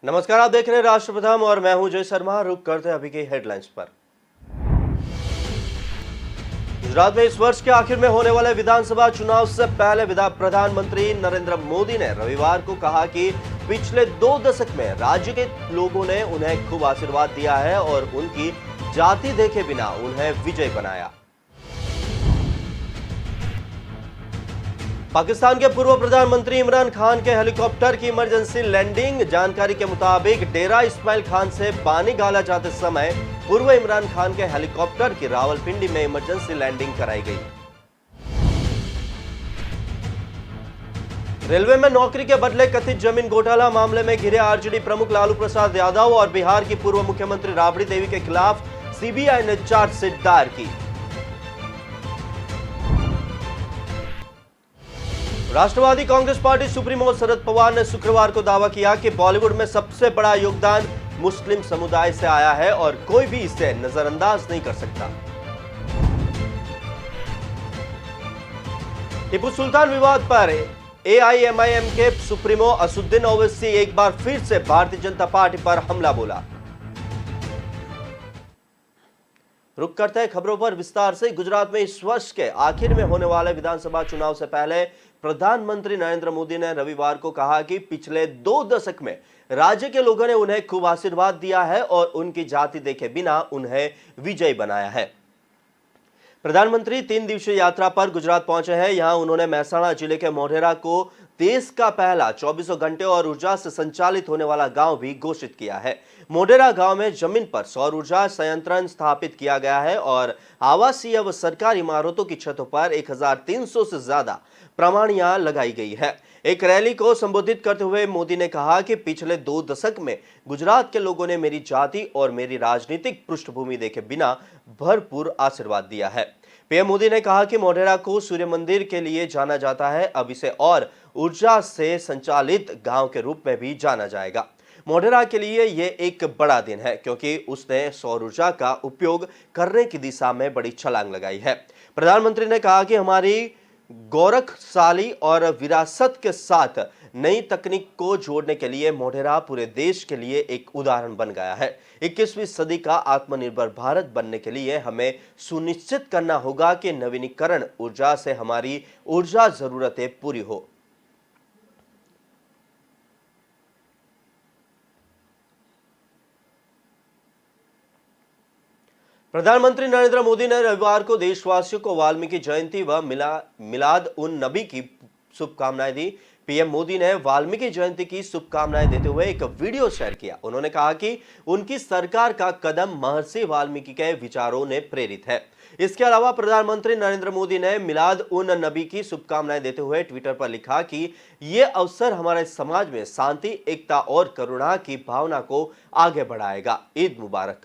नमस्कार, आप देख रहे हैं राष्ट्रप्रथम और मैं हूं जय शर्मा। रुक करते हैं अभी की हेडलाइंस पर। गुजरात में इस वर्ष के आखिर में होने वाले विधानसभा चुनाव से पहले प्रधानमंत्री नरेंद्र मोदी ने रविवार को कहा कि पिछले 2 दशक में राज्य के लोगों ने उन्हें खूब आशीर्वाद दिया है और उनकी जाति देखे बिना उन्हें विजय बनाया। पाकिस्तान के पूर्व प्रधानमंत्री इमरान खान के हेलीकॉप्टर की इमरजेंसी लैंडिंग। जानकारी के मुताबिक डेरा इस्माइल खान से बानीगाला जाते समय पूर्व इमरान खान के हेलीकॉप्टर की रावलपिंडी में इमरजेंसी लैंडिंग कराई गई। रेलवे में नौकरी के बदले कथित जमीन घोटाला मामले में घिरे आरजेडी प्रमुख लालू प्रसाद यादव और बिहार की पूर्व मुख्यमंत्री राबड़ी देवी के खिलाफ सीबीआई ने चार्जशीट दायर की। राष्ट्रवादी कांग्रेस पार्टी सुप्रीमो शरद पवार ने शुक्रवार को दावा किया कि बॉलीवुड में सबसे बड़ा योगदान मुस्लिम समुदाय से आया है और कोई भी इसे नजरअंदाज नहीं कर सकता। टीपू सुल्तान विवाद पर एआईएमआईएम के सुप्रीमो असदुद्दीन ओवैसी एक बार फिर से भारतीय जनता पार्टी पर हमला बोला। रुक करते हैं खबरों पर विस्तार से। गुजरात में इस वर्ष के आखिर में होने वाले विधानसभा चुनाव से पहले प्रधानमंत्री नरेंद्र मोदी ने रविवार को कहा कि पिछले 2 दशक में राज्य के लोगों ने उन्हें खूब आशीर्वाद दिया है और उनकी जाति देखे बिना उन्हें विजयी बनाया है। प्रधानमंत्री 3 दिवसीय यात्रा पर गुजरात पहुंचे हैं। यहां उन्होंने महसाणा जिले के मोढेरा को देश का पहला 24 घंटे और ऊर्जा से संचालित होने वाला गांव भी घोषित किया है। मोढेरा गांव में जमीन पर सौर ऊर्जा संयंत्र स्थापित किया गया है और आवासीय व सरकारी इमारतों की छतों पर 1300 से ज्यादा प्रमाणियां लगाई गई है। एक रैली को संबोधित करते हुए मोदी ने कहा कि पिछले 2 दशक में गुजरात के लोगों ने मेरी जाति और मेरी राजनीतिक पृष्ठभूमि देखे बिना भरपूर आशीर्वाद दिया है। पीएम मोदी ने कहा कि मोढेरा को सूर्य मंदिर के लिए जाना जाता है, अब इसे और ऊर्जा से संचालित गांव के रूप में भी जाना जाएगा। मोढेरा के लिए यह एक बड़ा दिन है क्योंकि उसने सौर ऊर्जा का उपयोग करने की दिशा में बड़ी छलांग लगाई है। प्रधानमंत्री ने कहा कि हमारी गौरवशाली और विरासत के साथ नई तकनीक को जोड़ने के लिए मोढेरा पूरे देश के लिए एक उदाहरण बन गया है। 21वीं सदी का आत्मनिर्भर भारत बनने के लिए हमें सुनिश्चित करना होगा कि नवीनीकरण ऊर्जा से हमारी ऊर्जा जरूरतें पूरी हो। प्रधानमंत्री नरेंद्र मोदी ने रविवार को देशवासियों को वाल्मीकि जयंती व मिलाद उन नबी की शुभकामनाएं दी। पीएम मोदी ने वाल्मीकि जयंती की शुभकामनाएं देते हुए एक वीडियो शेयर किया। उन्होंने कहा कि उनकी सरकार का कदम महर्षि वाल्मीकि के विचारों ने प्रेरित है। इसके अलावा प्रधानमंत्री नरेंद्र मोदी ने मिलाद उन नबी की शुभकामनाएं देते हुए ट्विटर पर लिखा कि यह अवसर हमारे समाज में शांति, एकता और करुणा की भावना को आगे बढ़ाएगा। ईद मुबारक।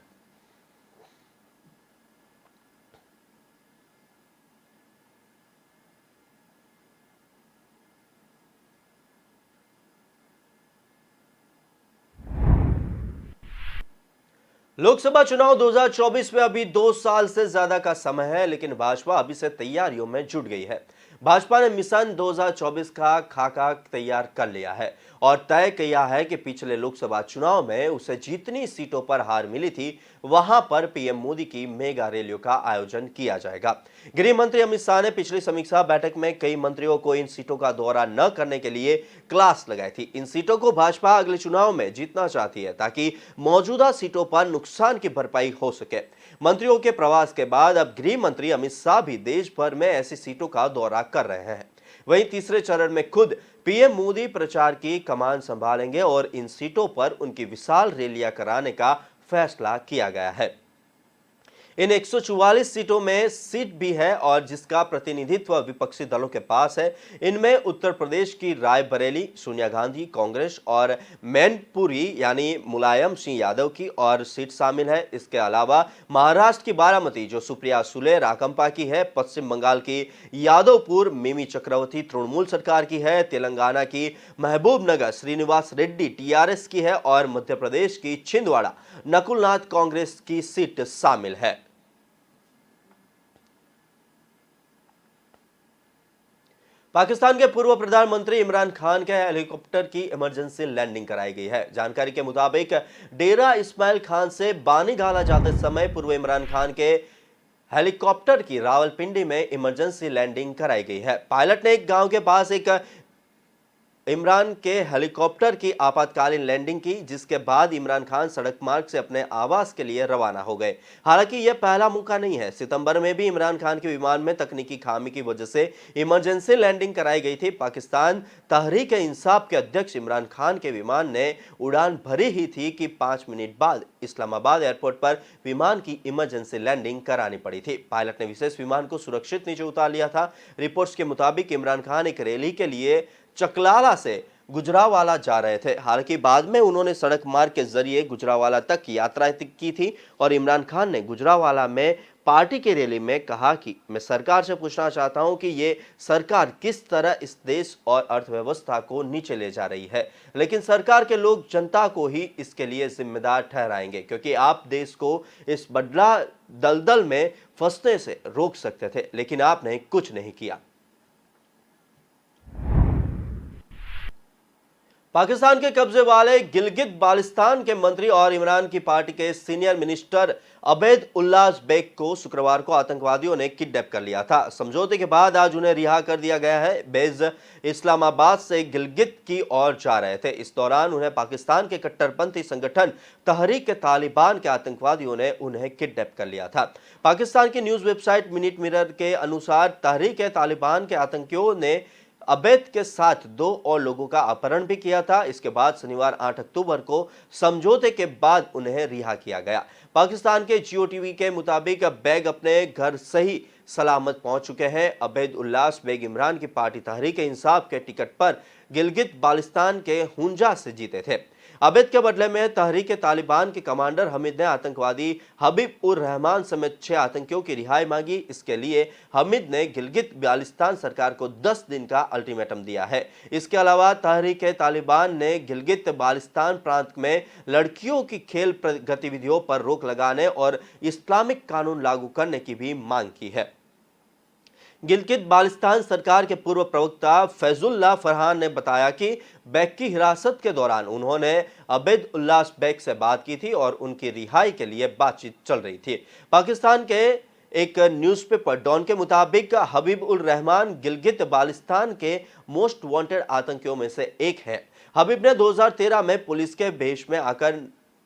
लोकसभा चुनाव 2024 में अभी 2 साल से ज्यादा का समय है, लेकिन भाजपा अभी से तैयारियों में जुट गई है। भाजपा ने मिशन 2024 का खाका तैयार कर लिया है और तय किया है कि पिछले लोकसभा चुनाव में उसे जितनी सीटों पर हार मिली थी वहां पर पीएम मोदी की मेगा रैलियों का आयोजन किया जाएगा। गृह मंत्री अमित शाह ने पिछली समीक्षा बैठक में कई मंत्रियों को इन सीटों का दौरा न करने के लिए क्लास लगाई थी। इन सीटों को भाजपा अगले चुनाव में जीतना चाहती है ताकि मौजूदा सीटों पर नुकसान की भरपाई हो सके। मंत्रियों के प्रवास के बाद अब गृह मंत्री अमित शाह भी देश भर में ऐसी सीटों का दौरा कर रहे हैं। वहीं तीसरे चरण में खुद पीएम मोदी प्रचार की कमान संभालेंगे और इन सीटों पर उनकी विशाल रैलियां कराने का फैसला किया गया है। इन 144 सीटों में सीट भी है और जिसका प्रतिनिधित्व विपक्षी दलों के पास है। इनमें उत्तर प्रदेश की रायबरेली सोनिया गांधी कांग्रेस और मैनपुरी यानी मुलायम सिंह यादव की और सीट शामिल है। इसके अलावा महाराष्ट्र की बारामती जो सुप्रिया सुले राकंपा की है, पश्चिम बंगाल की यादवपुर मिमी चक्रवर्ती तृणमूल सरकार की है, तेलंगाना की महबूबनगर श्रीनिवास रेड्डी टीआरएस की है और मध्य प्रदेश की छिंदवाड़ा नकुलनाथ कांग्रेस की सीट शामिल है। पाकिस्तान के पूर्व प्रधानमंत्री इमरान खान के हेलीकॉप्टर की इमरजेंसी लैंडिंग कराई गई है। जानकारी के मुताबिक डेरा इस्माइल खान से बानीगाला जाते समय पूर्व इमरान खान के हेलीकॉप्टर की रावलपिंडी में इमरजेंसी लैंडिंग कराई गई है। पायलट ने एक गांव के पास एक इमरान के हेलीकॉप्टर की आपातकालीन लैंडिंग की, जिसके बाद इमरान खान सड़क मार्ग से अपने आवास के लिए रवाना हो गए। हालांकि यह पहला मौका नहीं है। सितंबर में भी इमरान खान के विमान में तकनीकी खामी की वजह से इमरजेंसी लैंडिंग कराई गई थी। पाकिस्तान तहरीक इंसाफ के अध्यक्ष इमरान खान के विमान ने उड़ान भरी ही थी कि 5 मिनट बाद इस्लामाबाद एयरपोर्ट पर विमान की इमरजेंसी लैंडिंग करानी पड़ी थी। पायलट ने विशेष विमान को सुरक्षित नीचे उतार लिया था। रिपोर्ट्स के मुताबिक इमरान खान एक रैली के लिए चकलाला से गुजरावाला जा रहे थे। हालांकि बाद में उन्होंने सड़क मार्ग के जरिए गुजरावाला तक यात्रा की थी और इमरान खान ने गुजरावाला में पार्टी की रैली में कहा कि मैं सरकार से पूछना चाहता हूं कि ये सरकार किस तरह इस देश और अर्थव्यवस्था को नीचे ले जा रही है, लेकिन सरकार के लोग जनता को ही इसके लिए जिम्मेदार ठहराएंगे, क्योंकि आप देश को इस बदला दलदल में फंसने से रोक सकते थे, लेकिन आपने कुछ नहीं किया। पाकिस्तान के कब्जे वाले गिलगित बाल्टिस्तान के मंत्री और इमरान की पार्टी के सीनियर मिनिस्टर अबैद उल्लाह बेग को शुक्रवार को आतंकवादियों ने किडनैप कर लिया था। समझौते के बाद आज उन्हें रिहा कर दिया गया है। बेग इस्लामाबाद से गिलगित की ओर जा रहे थे। इस दौरान उन्हें पाकिस्तान के कट्टरपंथी संगठन तहरीक तालिबान के आतंकवादियों ने उन्हें किडनैप कर लिया था। पाकिस्तान की न्यूज वेबसाइट मिनट मिरर के अनुसार तहरीक तालिबान के आतंकियों ने अबैद के साथ 2 और लोगों का अपहरण भी किया था। इसके बाद शनिवार 8 अक्टूबर को समझौते के बाद उन्हें रिहा किया गया। पाकिस्तान के जियो टीवी के मुताबिक बेग अपने घर सही सलामत पहुंच चुके हैं। अबैद उल्लाह बेग इमरान की पार्टी तहरीक इंसाफ के टिकट पर गिलगित बाल्टिस्तान के हुंजा से जीते थे। अबैद के बदले में तहरीक तालिबान के कमांडर हमीद ने आतंकवादी हबीब उर रहमान समेत 6 आतंकियों की रिहाई मांगी। इसके लिए हमीद ने गिलगित बाल्टिस्तान सरकार को 10 दिन का अल्टीमेटम दिया है। इसके अलावा तहरीक तालिबान ने गिलगित बाल्टिस्तान प्रांत में लड़कियों की खेल गतिविधियों पर रोक लगाने और इस्लामिक कानून लागू करने की भी मांग की है। गिलगित बाल्टिस्तान सरकार के पूर्व प्रवक्ता फैजुल्लाह फरहान ने बताया कि बेग की हिरासत के दौरान उन्होंने अबैद उल्लाह बेग से बात की थी और उनकी रिहाई के लिए बातचीत चल रही थी। पाकिस्तान के एक न्यूज़पेपर डॉन के मुताबिक हबीब उल रहमान गिलगित बाल्टिस्तान के मोस्ट वांटेड आतंकियों में से एक है। हबीब ने 2013 में पुलिस के भेष में आकर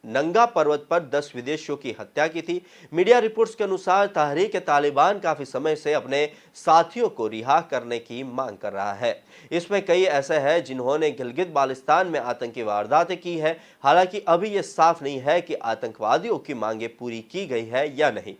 नंगा पर्वत पर 10 विदेशियों की हत्या की थी। मीडिया रिपोर्ट्स के अनुसार तहरीक तालिबान काफी समय से अपने साथियों को रिहा करने की मांग कर रहा है। इसमें कई ऐसे हैं जिन्होंने गिलगित बाल्टिस्तान में आतंकी वारदातें की है। हालांकि अभी यह साफ नहीं है कि आतंकवादियों की मांगें पूरी की गई है या नहीं।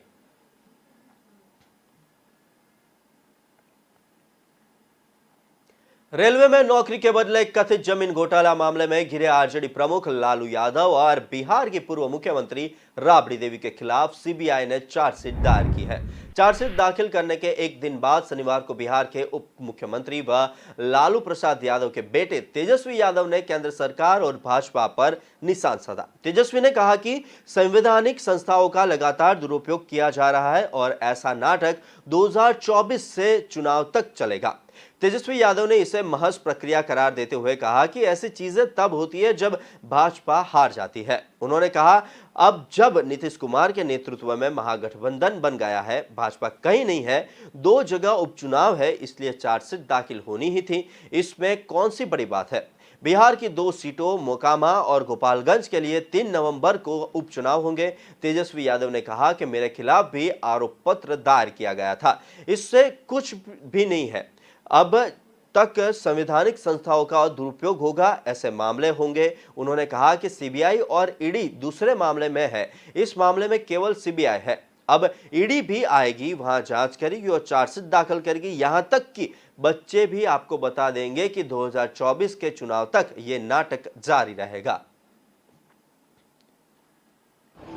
रेलवे में नौकरी के बदले कथित जमीन घोटाला मामले में घिरे आरजेडी प्रमुख लालू यादव और बिहार की पूर्व मुख्यमंत्री राबड़ी देवी के खिलाफ सीबीआई ने चार्जशीट दायर की है। चार्जशीट दाखिल करने के एक दिन बाद शनिवार को बिहार के उप मुख्यमंत्री व लालू प्रसाद यादव के बेटे तेजस्वी यादव ने केंद्र सरकार और भाजपा पर निशान साधा। तेजस्वी ने कहा कि संवैधानिक संस्थाओं का लगातार दुरुपयोग किया जा रहा है और ऐसा नाटक 2024 से चुनाव तक चलेगा। तेजस्वी यादव ने इसे महज प्रक्रिया करार देते हुए कहा कि ऐसी चीजें तब होती है जब भाजपा हार जाती है। उन्होंने कहा, अब जब नीतीश कुमार के नेतृत्व में महागठबंधन बन गया है, भाजपा कहीं नहीं है, 2 जगह उपचुनाव है, इसलिए चार्जशीट दाखिल होनी ही थी। इसमें कौन सी बड़ी बात है। बिहार की 2 सीटों मोकामा और गोपालगंज के लिए 3 नवंबर को उपचुनाव होंगे। तेजस्वी यादव ने कहा कि मेरे खिलाफ भी आरोप पत्र दायर किया गया था, इससे कुछ भी नहीं है। अब तक संवैधानिक संस्थाओं का दुरुपयोग होगा, ऐसे मामले होंगे। उन्होंने कहा कि सीबीआई और ईडी दूसरे मामले में है, इस मामले में केवल सीबीआई है। अब ईडी भी आएगी, वहां जांच करेगी और चार्जशीट दाखिल करेगी। यहां तक कि बच्चे भी आपको बता देंगे कि 2024 के चुनाव तक ये नाटक जारी रहेगा।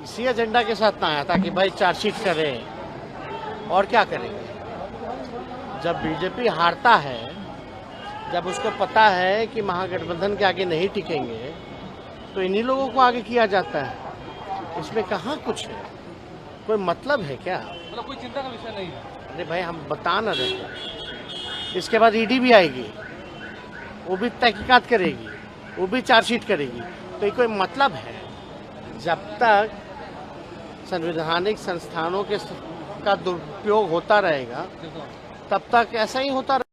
इसी एजेंडा के साथ ना आया था कि भाई चार्जशीट करें और क्या करेंगे। जब बीजेपी हारता है, जब उसको पता है कि महागठबंधन के आगे नहीं टिकेंगे, तो इन्हीं लोगों को आगे किया जाता है। इसमें कहाँ कुछ है, कोई मतलब है क्या? मतलब कोई चिंता का विषय नहीं है। अरे भाई, हम बता न रहे हैं। इसके बाद ईडी भी आएगी, वो भी तहकीकात करेगी, वो भी चार्जशीट करेगी। तो ये कोई मतलब है? जब तक संवैधानिक संस्थानों का दुरुपयोग होता रहेगा तब तक ऐसा ही होता रहेगा।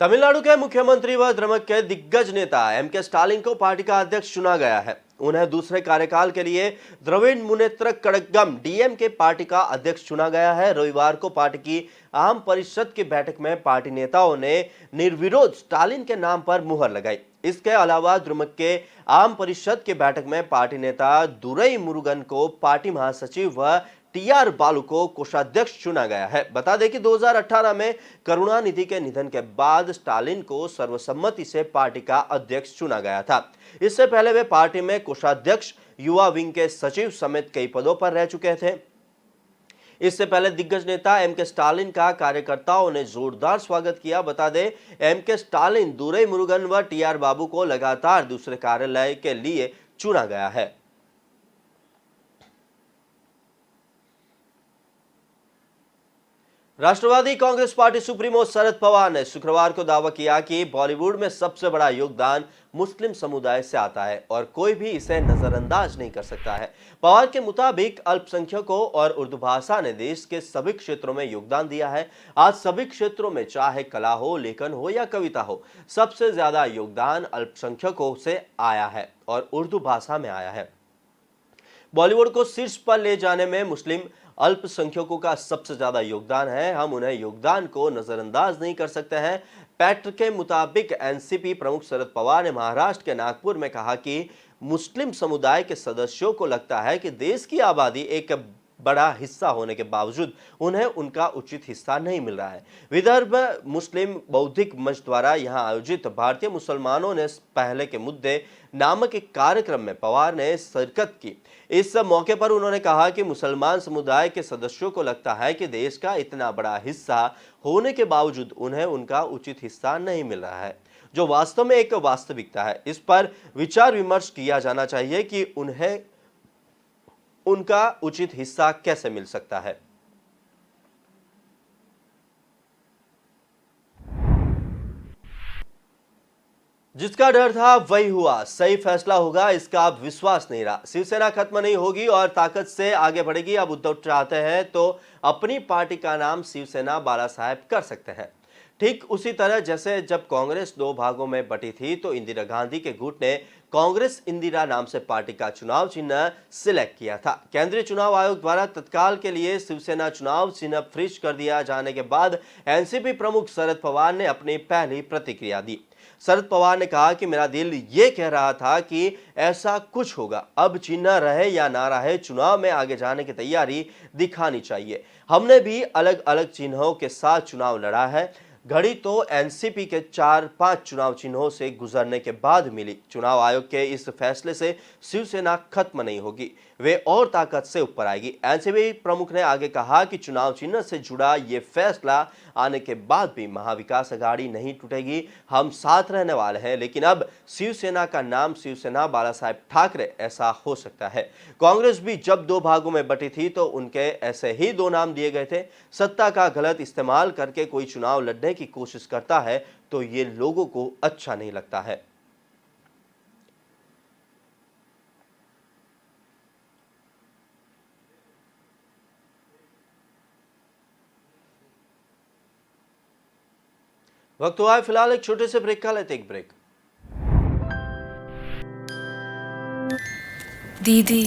तमिलनाडु के मुख्यमंत्री व द्रमुक के दिग्गज नेता एम.के. स्टालिन को पार्टी का अध्यक्ष चुना गया है। उन्हें दूसरे कार्यकाल के लिए द्रविड़ मुनेत्र कड़गम डीएमके पार्टी का अध्यक्ष चुना गया है। रविवार को पार्टी की आम परिषद की बैठक में पार्टी नेताओं ने निर्विरोध स्टालिन के नाम पर मुहर लगाई। इसके अलावा द्रमुक के आम परिषद की बैठक में पार्टी नेता दुरई मुरुगन को पार्टी महासचिव व टीआर बालू को कोषाध्यक्ष चुना गया है। बता दें कि 2018 में करुणानिधि के निधन के बाद स्टालिन को सर्वसम्मति से पार्टी का अध्यक्ष चुना गया था। इससे पहले वे पार्टी में कोषाध्यक्ष, युवा विंग के सचिव समेत कई पदों पर रह चुके थे। इससे पहले दिग्गज नेता एम.के. स्टालिन का कार्यकर्ताओं ने जोरदार स्वागत किया। बता दें, एम.के. स्टालिन, दुरई मुरुगन व टीआर बाबू को लगातार दूसरे कार्यालय के लिए चुना गया है। राष्ट्रवादी कांग्रेस पार्टी सुप्रीमो शरद पवार ने शुक्रवार को दावा किया कि बॉलीवुड में सबसे बड़ा योगदान मुस्लिम समुदाय से आता है और कोई भी इसे नजरअंदाज नहीं कर सकता है। पवार के मुताबिक अल्पसंख्यकों और उर्दू भाषा ने देश के सभी क्षेत्रों में योगदान दिया है। आज सभी क्षेत्रों में, चाहे कला हो, लेखन हो या कविता हो, सबसे ज्यादा योगदान अल्पसंख्यकों से आया है और उर्दू भाषा में आया है। बॉलीवुड को शीर्ष पर ले जाने में मुस्लिम अल्पसंख्यकों का सबसे ज्यादा योगदान है। हम उन्हें योगदान को नजरअंदाज नहीं कर सकते हैं। पैक्ट के मुताबिक एनसीपी प्रमुख शरद पवार ने महाराष्ट्र के नागपुर में कहा कि मुस्लिम समुदाय के सदस्यों को लगता है कि देश की आबादी एक बड़ा हिस्सा होने के बावजूद उन्हें उनका उचित हिस्सा नहीं मिल रहा है। विदर्भ मुस्लिम बौद्धिक मंच द्वारा यहां आयोजित भारतीय मुसलमानों ने पहले के मुद्दे नामक एक कार्यक्रम में पवार ने शिरकत की। इस मौके पर उन्होंने कहा कि मुसलमान समुदाय के सदस्यों को लगता है कि देश का इतना बड़ा हिस्सा होने के बावजूद उन्हें उनका उचित हिस्सा नहीं मिल रहा है, जो वास्तव में एक वास्तविकता है। इस पर विचार विमर्श किया जाना चाहिए कि उन्हें उनका उचित हिस्सा कैसे मिल सकता है। जिसका डर था वही हुआ, सही फैसला होगा इसका अब विश्वास नहीं रहा। शिवसेना खत्म नहीं होगी और ताकत से आगे बढ़ेगी। अब उद्धव चाहते हैं तो अपनी पार्टी का नाम शिवसेना बाला साहेब कर सकते हैं। ठीक उसी तरह जैसे जब कांग्रेस दो भागों में बटी थी तो इंदिरा गांधी के गुट ने कांग्रेस इंदिरा नाम से पार्टी का चुनाव चिन्ह सिलेक्ट किया था। केंद्रीय चुनाव आयोग द्वारा तत्काल के लिए शिवसेना चुनाव चिन्ह फ्रीज कर दिया जाने के बाद एनसीपी प्रमुख शरद पवार ने अपनी पहली प्रतिक्रिया दी। शरद पवार ने कहा कि मेरा दिल ये कह रहा था कि ऐसा कुछ होगा। अब चिन्ह रहे या ना रहे, चुनाव में आगे जाने की तैयारी दिखानी चाहिए। हमने भी अलग अलग चिन्हों के साथ चुनाव लड़ा है। घड़ी तो एनसीपी के 4-5 चुनाव चिन्हों से गुजरने के बाद मिली। चुनाव आयोग के इस फैसले से शिवसेना खत्म नहीं होगी, वे और ताकत से ऊपर आएगी। एनसीपी प्रमुख ने आगे कहा कि चुनाव चिन्ह से जुड़ा ये फैसला आने के बाद भी महाविकास अघाड़ी नहीं टूटेगी। हम साथ रहने वाले हैं, लेकिन अब शिवसेना का नाम शिवसेना बाला साहेब ठाकरे ऐसा हो सकता है। कांग्रेस भी जब दो भागों में बटी थी तो उनके ऐसे ही दो नाम दिए गए थे। सत्ता का गलत इस्तेमाल करके कोई चुनाव लड़ने की कोशिश करता है तो ये लोगों को अच्छा नहीं लगता है। वक्त हुआ है फिलहाल एक छोटे से ब्रेक का, लेते एक ब्रेक। दीदी,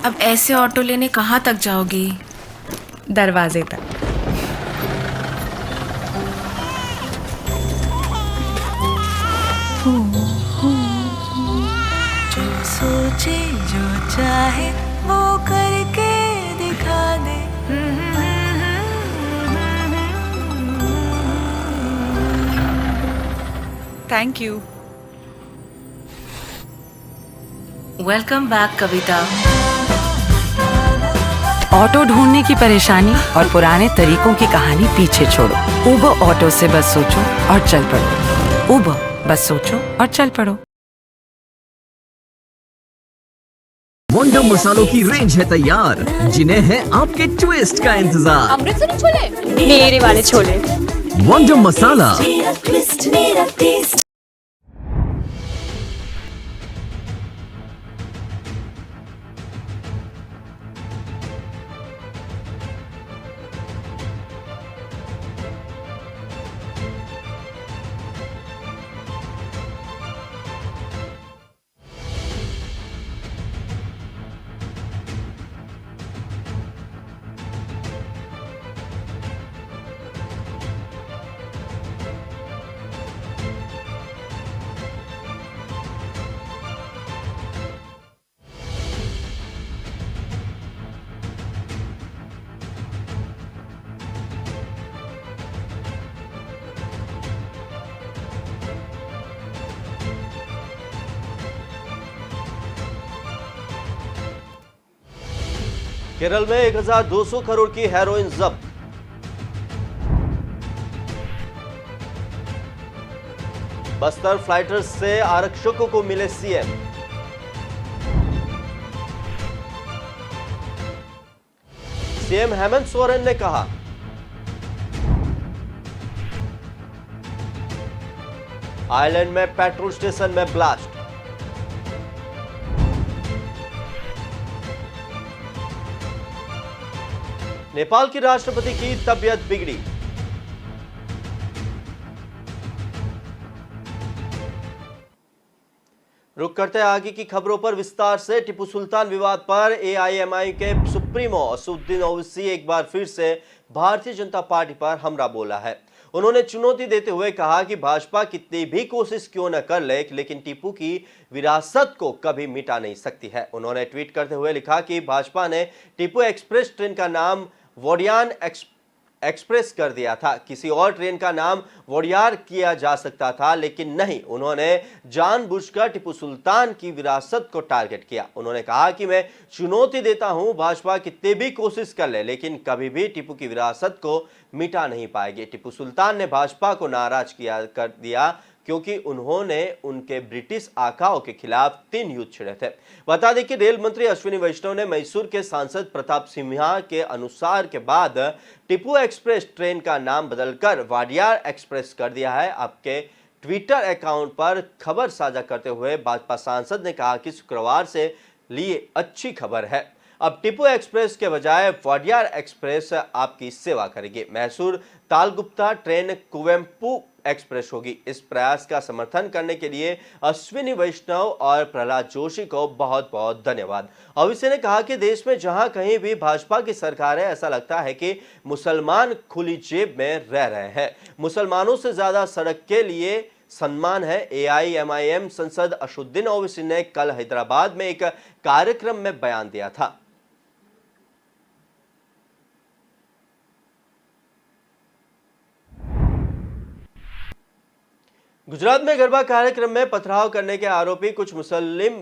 अब ऐसे ऑटो लेने कहाँ तक जाओगी? दरवाजे तक। जो सोचे जो चाहे वो करके दिखा दे। Thank you. Welcome back Kavita. Auto ढूंढने की परेशानी और पुराने तरीकों की कहानी पीछे छोड़ो। उबर ऑटो से बस सोचो और चल पड़ो। उबर, बस सोचो और चल पड़ो। वंडर मसालों की रेंज है तैयार, जिन्हें है आपके ट्विस्ट का इंतजार। अमृतसरी छोले, मेरे वाले छोले। वंडर मसाला। केरल में 1200 करोड़ की हेरोइन जब्त। बस्तर फ्लाइटर्स से आरक्षकों को मिले सीएम। सीएम हेमंत सोरेन ने कहा, आइलैंड में पेट्रोल स्टेशन में ब्लास्ट। नेपाल की राष्ट्रपति की तबीयत बिगड़ी। रुक करते हैं आगे की खबरों पर विस्तार से। टीपू सुल्तान विवाद पर एआईएमआई के सुप्रीमो असदुद्दीन ओवैसी एक बार फिर से भारतीय जनता पार्टी पर हमला बोला है। उन्होंने चुनौती देते हुए कहा कि भाजपा कितनी भी कोशिश क्यों न कर ले, लेकिन टीपू की विरासत को कभी मिटा नहीं सकती है। उन्होंने ट्वीट करते हुए लिखा कि भाजपा ने टीपू एक्सप्रेस ट्रेन का नाम वोडियान एक्सप्रेस कर दिया था। किसी और ट्रेन का नाम वोडियार किया जा सकता था, लेकिन नहीं, उन्होंने जानबूझकर टीपू सुल्तान की विरासत को टारगेट किया। उन्होंने कहा कि मैं चुनौती देता हूं, भाजपा कितनी भी कोशिश कर ले, लेकिन कभी भी टीपू की विरासत को मिटा नहीं पाएगी। टीपू सुल्तान ने भाजपा को नाराज कर दिया क्योंकि उन्होंने उनके ब्रिटिश आकाओं के खिलाफ 3 युद्ध छिड़े थे। बता दें कि रेल मंत्री अश्विनी वैष्णव ने मैसूर के सांसद प्रताप सिंहा के अनुसार के बाद टीपू एक्सप्रेस ट्रेन का नाम बदलकर वाडियार एक्सप्रेस कर दिया है। आपके ट्विटर अकाउंट पर खबर साझा करते हुए भाजपा सांसद ने कहा कि शुक्रवार से लिए अच्छी खबर है, अब टीपू एक्सप्रेस के बजाय वाडियार एक्सप्रेस आपकी सेवा करेगी। मैसूर तालगुप्ता ट्रेन कुवेम्पू एक्सप्रेस होगी। इस प्रयास का समर्थन करने के लिए अश्विनी वैष्णव और प्रहलाद जोशी को बहुत बहुत धन्यवाद। ओवैसी ने कहा कि देश में जहां कहीं भी भाजपा की सरकार है, ऐसा लगता है कि मुसलमान खुली जेब में रह रहे हैं। मुसलमानों से ज्यादा सड़क के लिए सम्मान है। एआईएमआईएम सांसद असदुद्दीन ओवैसी ने कल हैदराबाद में एक कार्यक्रम में बयान दिया था। गुजरात में गरबा कार्यक्रम में पथराव करने के आरोपी कुछ मुस्लिम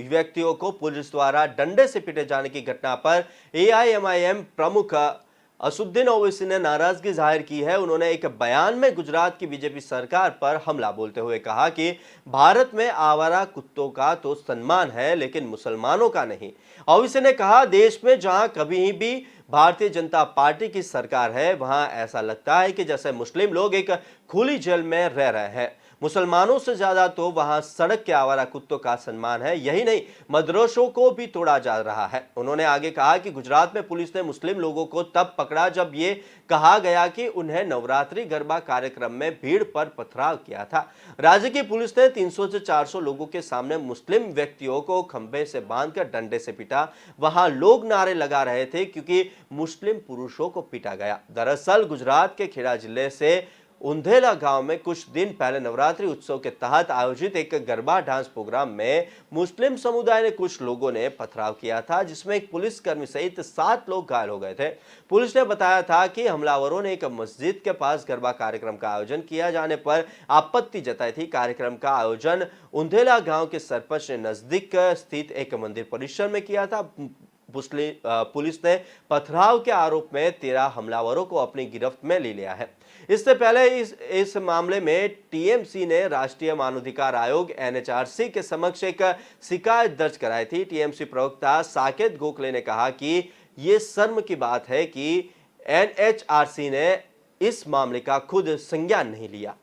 व्यक्तियों को पुलिस द्वारा डंडे से पीटे जाने की घटना पर एआईएमआईएम प्रमुख असदुद्दीन ओवैसी ने नाराजगी जाहिर की है। उन्होंने एक बयान में गुजरात की बीजेपी सरकार पर हमला बोलते हुए कहा कि भारत में आवारा कुत्तों का तो सम्मान है, लेकिन मुसलमानों का नहीं। ओवैसी ने कहा, देश में जहां कभी भी भारतीय जनता पार्टी की सरकार है, वहां ऐसा लगता है कि जैसे मुस्लिम लोग एक खुली जेल में रह रहे हैं। मुसलमानों से ज्यादा तो वहां सड़क के आवारा कुत्तों का सम्मान है। यही नहीं, मदरसों को भी तोड़ा जा रहा है। उन्होंने आगे कहा कि गुजरात में पुलिस ने मुस्लिम लोगों को तब पकड़ा जब ये कहा गया कि उन्हें नवरात्रि गरबा कार्यक्रम में भीड़ पर पथराव किया था। राज्य की पुलिस ने 300 से 400 लोगों के सामने मुस्लिम व्यक्तियों को खंभे से बांधकर डंडे से पीटा। वहां लोग नारे लगा रहे थे क्योंकि मुस्लिम पुरुषों को पीटा गया। दरअसल गुजरात के खेड़ा जिले से उंधेला गांव में कुछ दिन पहले नवरात्रि उत्सव के तहत आयोजित एक गरबा डांस प्रोग्राम में मुस्लिम समुदाय ने कुछ लोगों ने पथराव किया था, जिसमें एक पुलिसकर्मी सहित 7 लोग घायल हो गए थे। पुलिस ने बताया था कि हमलावरों ने एक मस्जिद के पास गरबा कार्यक्रम का आयोजन किया जाने पर आपत्ति जताई थी। कार्यक्रम का आयोजन उंधेला गांव के सरपंच ने नजदीक स्थित एक मंदिर परिसर में किया था। पुलिस ने पथराव के आरोप में 13 हमलावरों को अपनी गिरफ्त में ले लिया है। इससे पहले इस मामले में टीएमसी ने राष्ट्रीय मानवाधिकार आयोग एनएचआरसी के समक्ष एक शिकायत दर्ज कराई थी। टीएमसी प्रवक्ता साकेत गोखले ने कहा कि ये शर्म की बात है कि एनएचआरसी ने इस मामले का खुद संज्ञान नहीं लिया।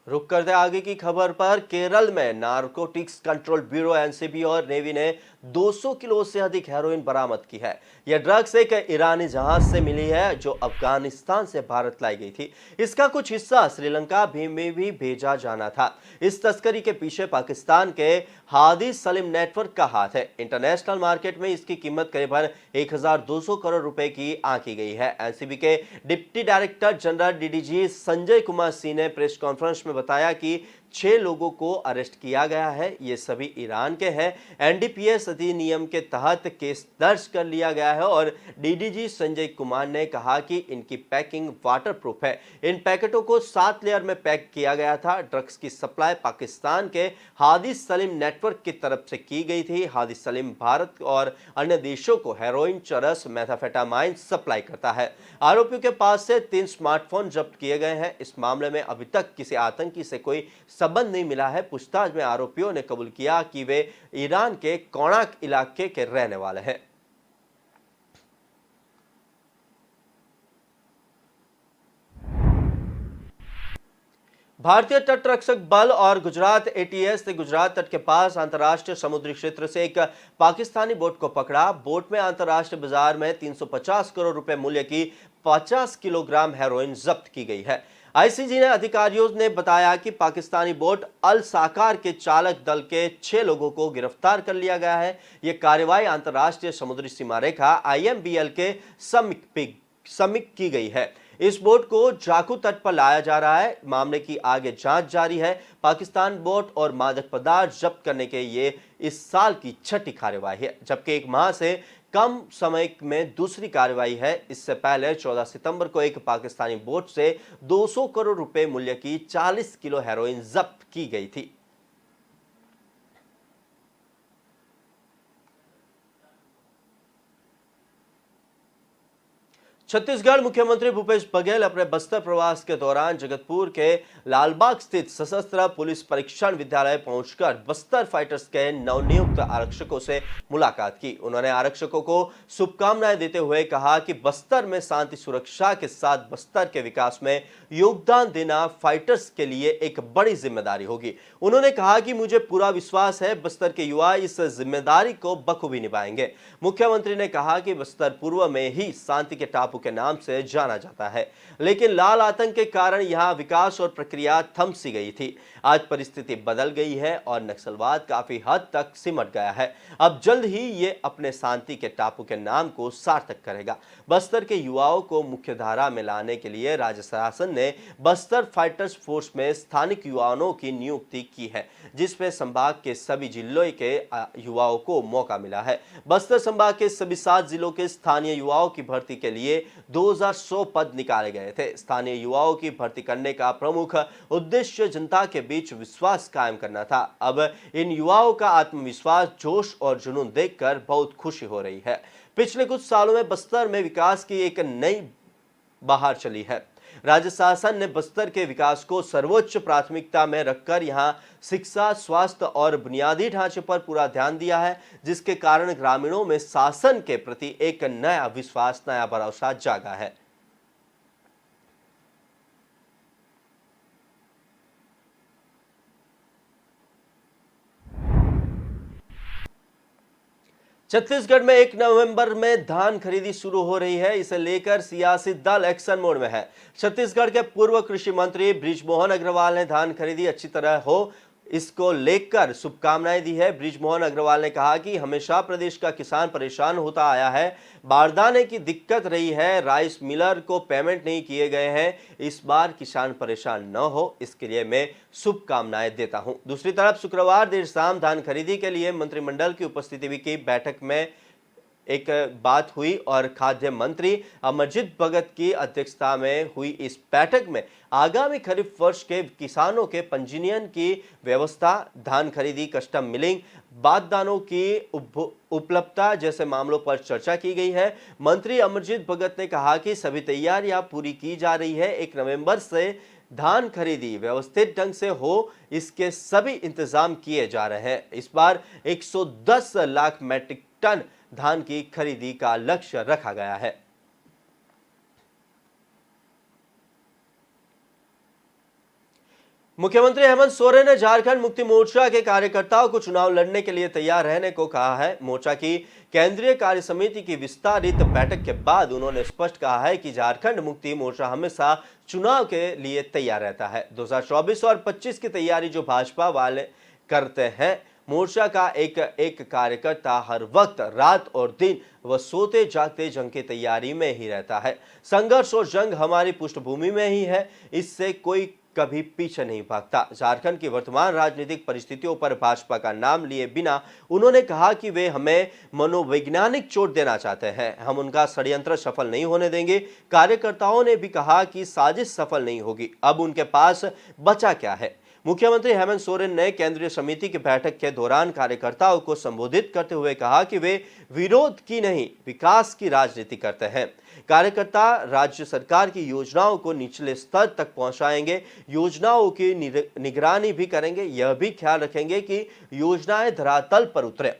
रुक करते आगे की खबर पर। केरल में नारकोटिक्स कंट्रोल ब्यूरो एनसीबी और नेवी ने 200 किलो से अधिक हेरोइन बरामद की है। यह ड्रग्स एक ईरानी जहाज से मिली है जो अफगानिस्तान से भारत लाई गई थी। इसका कुछ हिस्सा श्रीलंका में भी भेजा जाना था। इस तस्करी के पीछे पाकिस्तान के हादी सलीम नेटवर्क का हाथ है। इंटरनेशनल मार्केट में इसकी कीमत करीबन 1200 करोड़ रुपए की आंकी गई है। एनसीबी के deputy director general DDG Sanjay Kumar Singh ने प्रेस कॉन्फ्रेंस में बताया कि 6 लोगों को अरेस्ट किया गया है। ये सभी ईरान के हैं। एनडीपीएस अधिनियम के तहत केस दर्ज कर लिया गया है और डीडीजी संजय कुमार ने कहा कि इनकी पैकिंग वाटरप्रूफ है। इन पैकेटों को 7 लेयर में पैक किया गया था। ड्रग्स की सप्लाई पाकिस्तान के हादी सलीम नेटवर्क की तरफ से की गई थी। हादी सलीम भारत और अन्य देशों को हेरोइन, चरस, मेथाफेटामाइन सप्लाई करता है। आरोपियों के पास से 3 स्मार्टफोन जब्त किए गए हैं। इस मामले में अभी तक किसी आतंकी से कोई संबंध नहीं मिला है। पूछताछ में आरोपियों ने कबूल किया कि वे ईरान के कोणार्क इलाके के रहने वाले हैं। भारतीय तट रक्षक बल और गुजरात एटीएस ने गुजरात तट के पास अंतर्राष्ट्रीय समुद्री क्षेत्र से एक पाकिस्तानी बोट को पकड़ा। बोट में अंतर्राष्ट्रीय बाजार में 350 करोड़ रुपए मूल्य की 50 किलोग्राम हेरोइन जब्त की गई है। आईसीजी ने अधिकारियों ने बताया कि पाकिस्तानी बोट अल साकार के चालक दल के 6 लोगों को गिरफ्तार कर लिया गया है। यह कार्रवाई अंतर्राष्ट्रीय समुद्री सीमा रेखा आईएमबीएल के समीप की गई है। इस बोट को जाकू तट पर लाया जा रहा है। मामले की आगे जांच जारी है। पाकिस्तान बोट और मादक पदार्थ जब्त करने के ये इस साल की 6ठी कार्रवाई है, जबकि 1 माह से कम समय में दूसरी कार्रवाई है। इससे पहले 14 सितंबर को एक पाकिस्तानी बोट से 200 करोड़ रुपए मूल्य की 40 किलो हेरोइन जब्त की गई थी। छत्तीसगढ़ मुख्यमंत्री भूपेश बघेल अपने बस्तर प्रवास के दौरान जगतपुर के लालबाग स्थित सशस्त्र पुलिस परीक्षण विद्यालय पहुंचकर बस्तर फाइटर्स के नवनियुक्त आरक्षकों से मुलाकात की। उन्होंने आरक्षकों को शुभकामनाएं देते हुए कहा कि बस्तर में शांति सुरक्षा के साथ बस्तर के विकास में योगदान देना फाइटर्स के लिए एक बड़ी जिम्मेदारी होगी। उन्होंने कहा कि मुझे पूरा विश्वास है बस्तर के युवा इस जिम्मेदारी को बखूबी निभाएंगे। मुख्यमंत्री ने कहा कि बस्तर पूर्व में ही शांति के टापू के नाम से जाना जाता है, लेकिन लाल आतंक के कारण यहां विकास और प्रक्रिया थम सी गई थी। आज परिस्थिति बदल गई है और नक्सलवाद काफी हद तक सिमट गया है। अब जल्द ही ये अपने शांति के टापू के नाम को सार्थक करेगा। बस्तर के युवाओं को मुख्यधारा में लाने के लिए राज्य शासन ने बस्तर फाइटर्स फोर्स में स्थानिक युवाओं की नियुक्ति की है, जिसमें संभाग के सभी जिलों के युवाओं को मौका मिला है। बस्तर संभाग के सभी 7 जिलों के स्थानीय युवाओं की भर्ती के लिए 2100 पद निकाले गए थे। स्थानीय युवाओं की भर्ती करने का प्रमुख उद्देश्य जनता के बीच विश्वास कायम करना था। अब इन युवाओं का आत्मविश्वास, जोश और जुनून देखकर बहुत खुशी हो रही है। पिछले कुछ सालों में बस्तर में विकास की एक नई बहार चली है। राज्य शासन ने बस्तर के विकास को सर्वोच्च प्राथमिकता में रखकर यहां शिक्षा, स्वास्थ्य और बुनियादी ढांचे पर पूरा ध्यान दिया है, जिसके कारण ग्रामीणों में शासन के प्रति एक नया विश्वास, नया भरोसा जागा है। छत्तीसगढ़ में 1 नवंबर में धान खरीदी शुरू हो रही है। इसे लेकर सियासी दल एक्शन मोड में है। छत्तीसगढ़ के पूर्व कृषि मंत्री बृजमोहन अग्रवाल ने धान खरीदी अच्छी तरह हो इसको लेकर शुभकामनाएं दी है। बृजमोहन अग्रवाल ने कहा कि हमेशा प्रदेश का किसान परेशान होता आया है, बारदाने की दिक्कत रही है, राइस मिलर को पेमेंट नहीं किए गए हैं। इस बार किसान परेशान न हो इसके लिए मैं शुभकामनाएं देता हूं। दूसरी तरफ शुक्रवार देर शाम धान खरीदी के लिए मंत्रिमंडल की उपस्थिति की बैठक में एक बात हुई और खाद्य मंत्री अमरजीत भगत की अध्यक्षता में हुई इस बैठक में आगामी खरीफ वर्ष के किसानों के पंजीयन की व्यवस्था, धान खरीदी, कस्टम मिलिंग, बारदानों की उपलब्धता जैसे मामलों पर चर्चा की गई है। मंत्री अमरजीत भगत ने कहा कि सभी तैयारियां पूरी की जा रही है। 1 नवंबर से धान खरीदी व्यवस्थित ढंग से हो इसके सभी इंतजाम किए जा रहे हैं। इस बार 110 लाख मैट्रिक टन धान की खरीदी का लक्ष्य रखा गया है। मुख्यमंत्री हेमंत सोरेन ने झारखंड मुक्ति मोर्चा के कार्यकर्ताओं को चुनाव लड़ने के लिए तैयार रहने को कहा है। मोर्चा की केंद्रीय कार्य समिति की विस्तारित बैठक के बाद उन्होंने स्पष्ट कहा है कि झारखंड मुक्ति मोर्चा हमेशा चुनाव के लिए तैयार रहता है। 2024 और 25 की तैयारी जो भाजपा वाले करते हैं, मोर्चा का एक कार्यकर्ता हर वक्त रात और दिन वह सोते जागते जंग की तैयारी में ही रहता है। संघर्ष और जंग हमारी पृष्ठभूमि में ही है, इससे कोई कभी पीछे नहीं भागता। झारखंड की वर्तमान राजनीतिक परिस्थितियों पर भाजपा का नाम लिए बिना उन्होंने कहा कि वे हमें मनोवैज्ञानिक चोट देना चाहते हैं, हम उनका षड्यंत्र सफल नहीं होने देंगे। कार्यकर्ताओं ने भी कहा कि साजिश सफल नहीं होगी, अब उनके पास बचा क्या है। मुख्यमंत्री हेमंत सोरेन ने केंद्रीय समिति की बैठक के दौरान कार्यकर्ताओं को संबोधित करते हुए कहा कि वे विरोध की नहीं, विकास की राजनीति करते हैं। कार्यकर्ता राज्य सरकार की योजनाओं को निचले स्तर तक पहुंचाएंगे, योजनाओं की निगरानी भी करेंगे, यह भी ख्याल रखेंगे कि योजनाएं धरातल पर उतरे।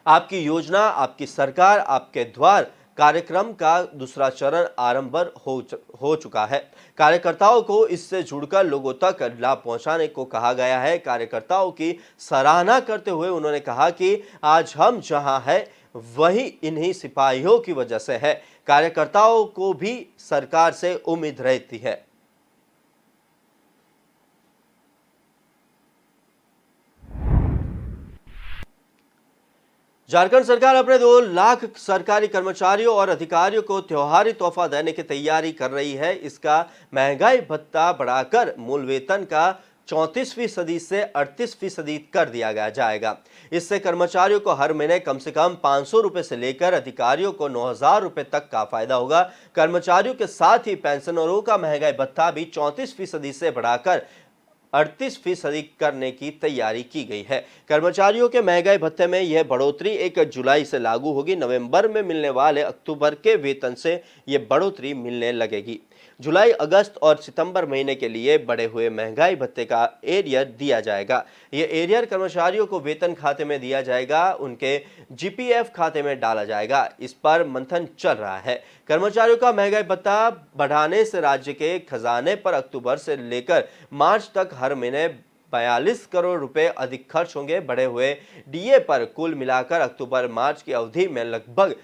आपकी योजना, आपकी सरकार, आपके द्वार कार्यक्रम का दूसरा चरण आरंभ हो चुका है। कार्यकर्ताओं को इससे जुड़कर लोगों तक लाभ पहुंचाने को कहा गया है। कार्यकर्ताओं की सराहना करते हुए उन्होंने कहा कि आज हम जहां हैं वही इन्हीं सिपाहियों की वजह से है। कार्यकर्ताओं को भी सरकार से उम्मीद रहती है। झारखंड सरकार अपने 2 लाख सरकारी कर्मचारियों और अधिकारियों को त्योहारी तोहफा देने की तैयारी कर रही है। इसका महंगाई भत्ता बढ़ाकर मूल वेतन का 34% से 38% कर दिया जाएगा। इससे कर्मचारियों को हर महीने कम से कम 500 रुपए से लेकर अधिकारियों को 9,000 रुपए तक का फायदा होगा। कर्मचारियों के साथ ही पेंशनरों का महंगाई भत्ता भी 34% से बढ़ाकर 38% करने की तैयारी की गई है। कर्मचारियों के महंगाई भत्ते में यह बढ़ोतरी 1 जुलाई से लागू होगी। नवंबर में मिलने वाले अक्टूबर के वेतन से यह बढ़ोतरी मिलने लगेगी। जुलाई, अगस्त और सितंबर महीने के लिए बढ़े हुए महंगाई भत्ते का एरियर दिया जाएगा। यह एरियर कर्मचारियों को वेतन खाते में दिया जाएगा, उनके जीपीएफ खाते में डाला जाएगा। इस पर मंथन चल रहा है। कर्मचारियों का महंगाई भत्ता बढ़ाने से राज्य के खजाने पर अक्टूबर से लेकर मार्च तक हर महीने 42 करोड़ रुपए अधिक खर्च होंगे। बढ़े हुए डीए पर कुल मिलाकर अक्टूबर मार्च की अवधि में लगभग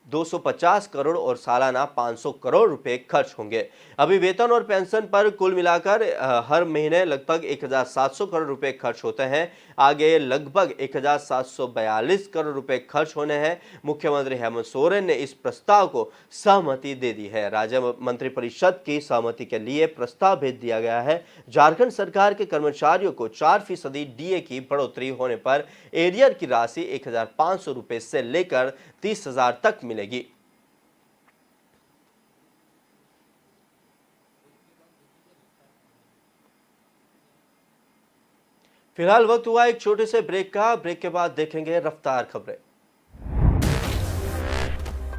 250 करोड़ और सालाना 500 करोड़ रुपए खर्च होंगे। अभी वेतन और पेंशन पर कुल मिलाकर हर महीने लगभग 1,700 करोड़ रुपए खर्च होते हैं। आगे लगभग 1,742 करोड़ रुपए खर्च होने हैं। मुख्यमंत्री हेमंत सोरेन ने इस प्रस्ताव को सहमति दे दी है। राज्य मंत्रिपरिषद की सहमति के लिए प्रस्ताव भेज दिया गया है। झारखंड सरकार के कर्मचारियों को 4% डीए की बढ़ोतरी होने पर एरियर की राशि 1,500 रुपए से लेकर 30,000 तक मिलेगी। फिलहाल वक्त हुआ एक छोटे से ब्रेक का। ब्रेक के बाद देखेंगे रफ्तार खबरें।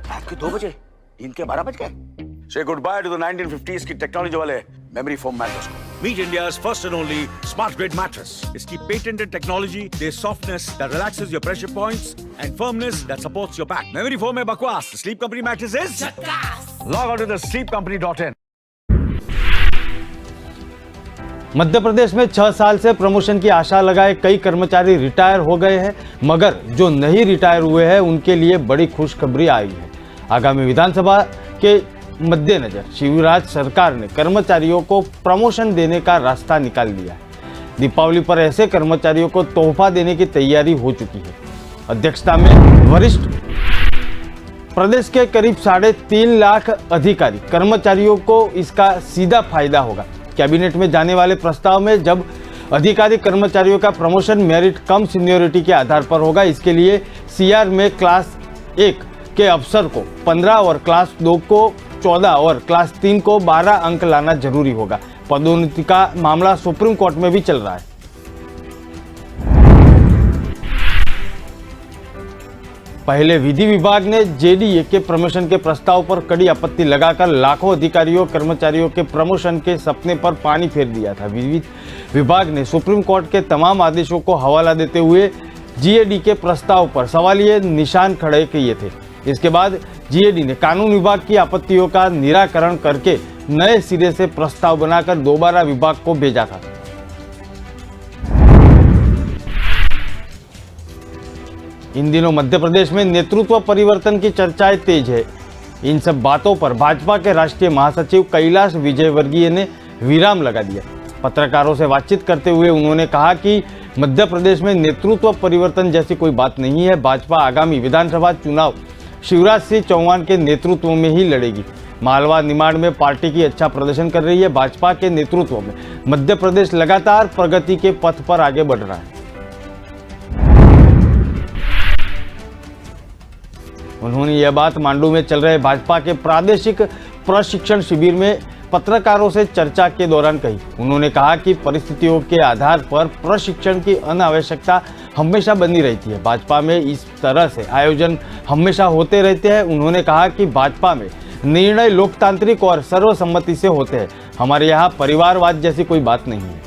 रात के 2 बजे, दिन के 12 बज गए। Say goodbye to the 1950s की टेक्नोलॉजी वाले memory foam mattress को। Meet India's first and only smart grid mattress. इसकी patented technology, there's softness that relaxes your pressure points and firmness that supports your back. Memory foam है बकवास. The Sleep Company mattress is Log on to the sleepcompany.in. Madhya Pradesh में 6 साल से promotion की आशा लगाए कई कर्मचारी रिटायर हो गए हैं, मगर जो नहीं रिटायर हुए हैं उनके लिए बड़ी खुशखबरी आई है। आगामी विधानसभा के मद्देनजर शिवराज सरकार ने कर्मचारियों को प्रमोशन देने का रास्ता निकाल लिया है। दीपावली पर ऐसे कर्मचारियों को तोहफा देने की तैयारी हो चुकी है। अध्यक्षता में वरिष्ठ प्रदेश के करीब 3.5 लाख अधिकारी कर्मचारियों को इसका सीधा फायदा होगा। कैबिनेट में जाने वाले प्रस्ताव में जब अधिकारी कर्मचारियों का प्रमोशन मेरिट कम सीनियरिटी के आधार पर होगा, इसके लिए सीआर में क्लास 1 के अफसर को 15 और क्लास 2 को 14 और क्लास 3 को 12 अंक लाना जरूरी होगा। पदोन्नति का मामला सुप्रीम कोर्ट में भी चल रहा है। पहले विधि विभाग ने जेडीए के प्रमोशन के प्रस्ताव पर कड़ी आपत्ति लगाकर लाखों अधिकारियों कर्मचारियों के प्रमोशन के सपने पर पानी फेर दिया था। विधि विभाग ने सुप्रीम कोर्ट के तमाम आदेशों को हवाला देते हुए जीएडी के प्रस्ताव पर सवालिया निशान खड़े किए थे। इसके बाद जीएडी ने कानून विभाग की आपत्तियों का निराकरण करके नए सिरे से प्रस्ताव बनाकर दोबारा विभाग को भेजा था। इन दिनों मध्य प्रदेश में नेतृत्व परिवर्तन की चर्चाएं तेज है। इन सब बातों पर भाजपा के राष्ट्रीय महासचिव कैलाश विजयवर्गीय ने विराम लगा दिया। पत्रकारों से बातचीत करते हुए उन्होंने कहा कि मध्य प्रदेश में नेतृत्व परिवर्तन जैसी कोई बात नहीं है। भाजपा आगामी विधानसभा चुनाव शिवराज सिंह चौहान के नेतृत्व में ही लड़ेगी। मालवा निमाड़ में पार्टी की अच्छा प्रदर्शन कर रही है। भाजपा के नेतृत्व में मध्य प्रदेश लगातार प्रगति के पथ पर आगे बढ़ रहा है। उन्होंने यह बात मांडू में चल रहे भाजपा के प्रादेशिक प्रशिक्षण शिविर में पत्रकारों से चर्चा के दौरान कही। उन्होंने कहा कि परिस्थितियों के आधार पर प्रशिक्षण की अनावश्यकता हमेशा बनी रहती है। भाजपा में इस तरह से आयोजन हमेशा होते रहते हैं। उन्होंने कहा कि भाजपा में निर्णय लोकतांत्रिक और सर्वसम्मति से होते हैं। हमारे यहाँ परिवारवाद जैसी कोई बात नहीं है।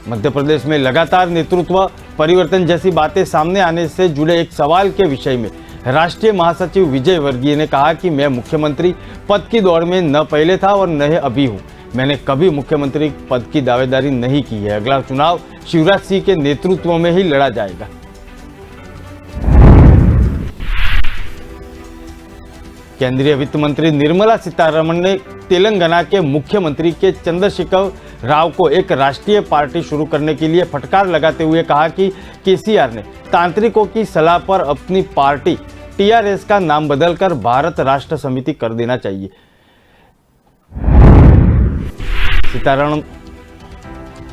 मध्य प्रदेश में लगातार नेतृत्व परिवर्तन जैसी बातें सामने आने से जुड़े एक सवाल के विषय में राष्ट्रीय महासचिव विजय वर्गीय ने कहा कि मैं मुख्यमंत्री पद की दौड़ में न पहले था और न अभी हूं। मैंने कभी मुख्यमंत्री पद की दावेदारी नहीं की है। अगला चुनाव शिवराज सिंह के नेतृत्व में ही लड़ा जाएगा। केंद्रीय वित्त मंत्री निर्मला सीतारमण ने तेलंगाना के मुख्यमंत्री के चंद्रशेखर राव को एक राष्ट्रीय पार्टी शुरू करने के लिए फटकार लगाते हुए कहा कि केसीआर ने तांत्रिकों की सलाह पर अपनी पार्टी टीआरएस का नाम बदलकर भारत राष्ट्र समिति कर देना चाहिए।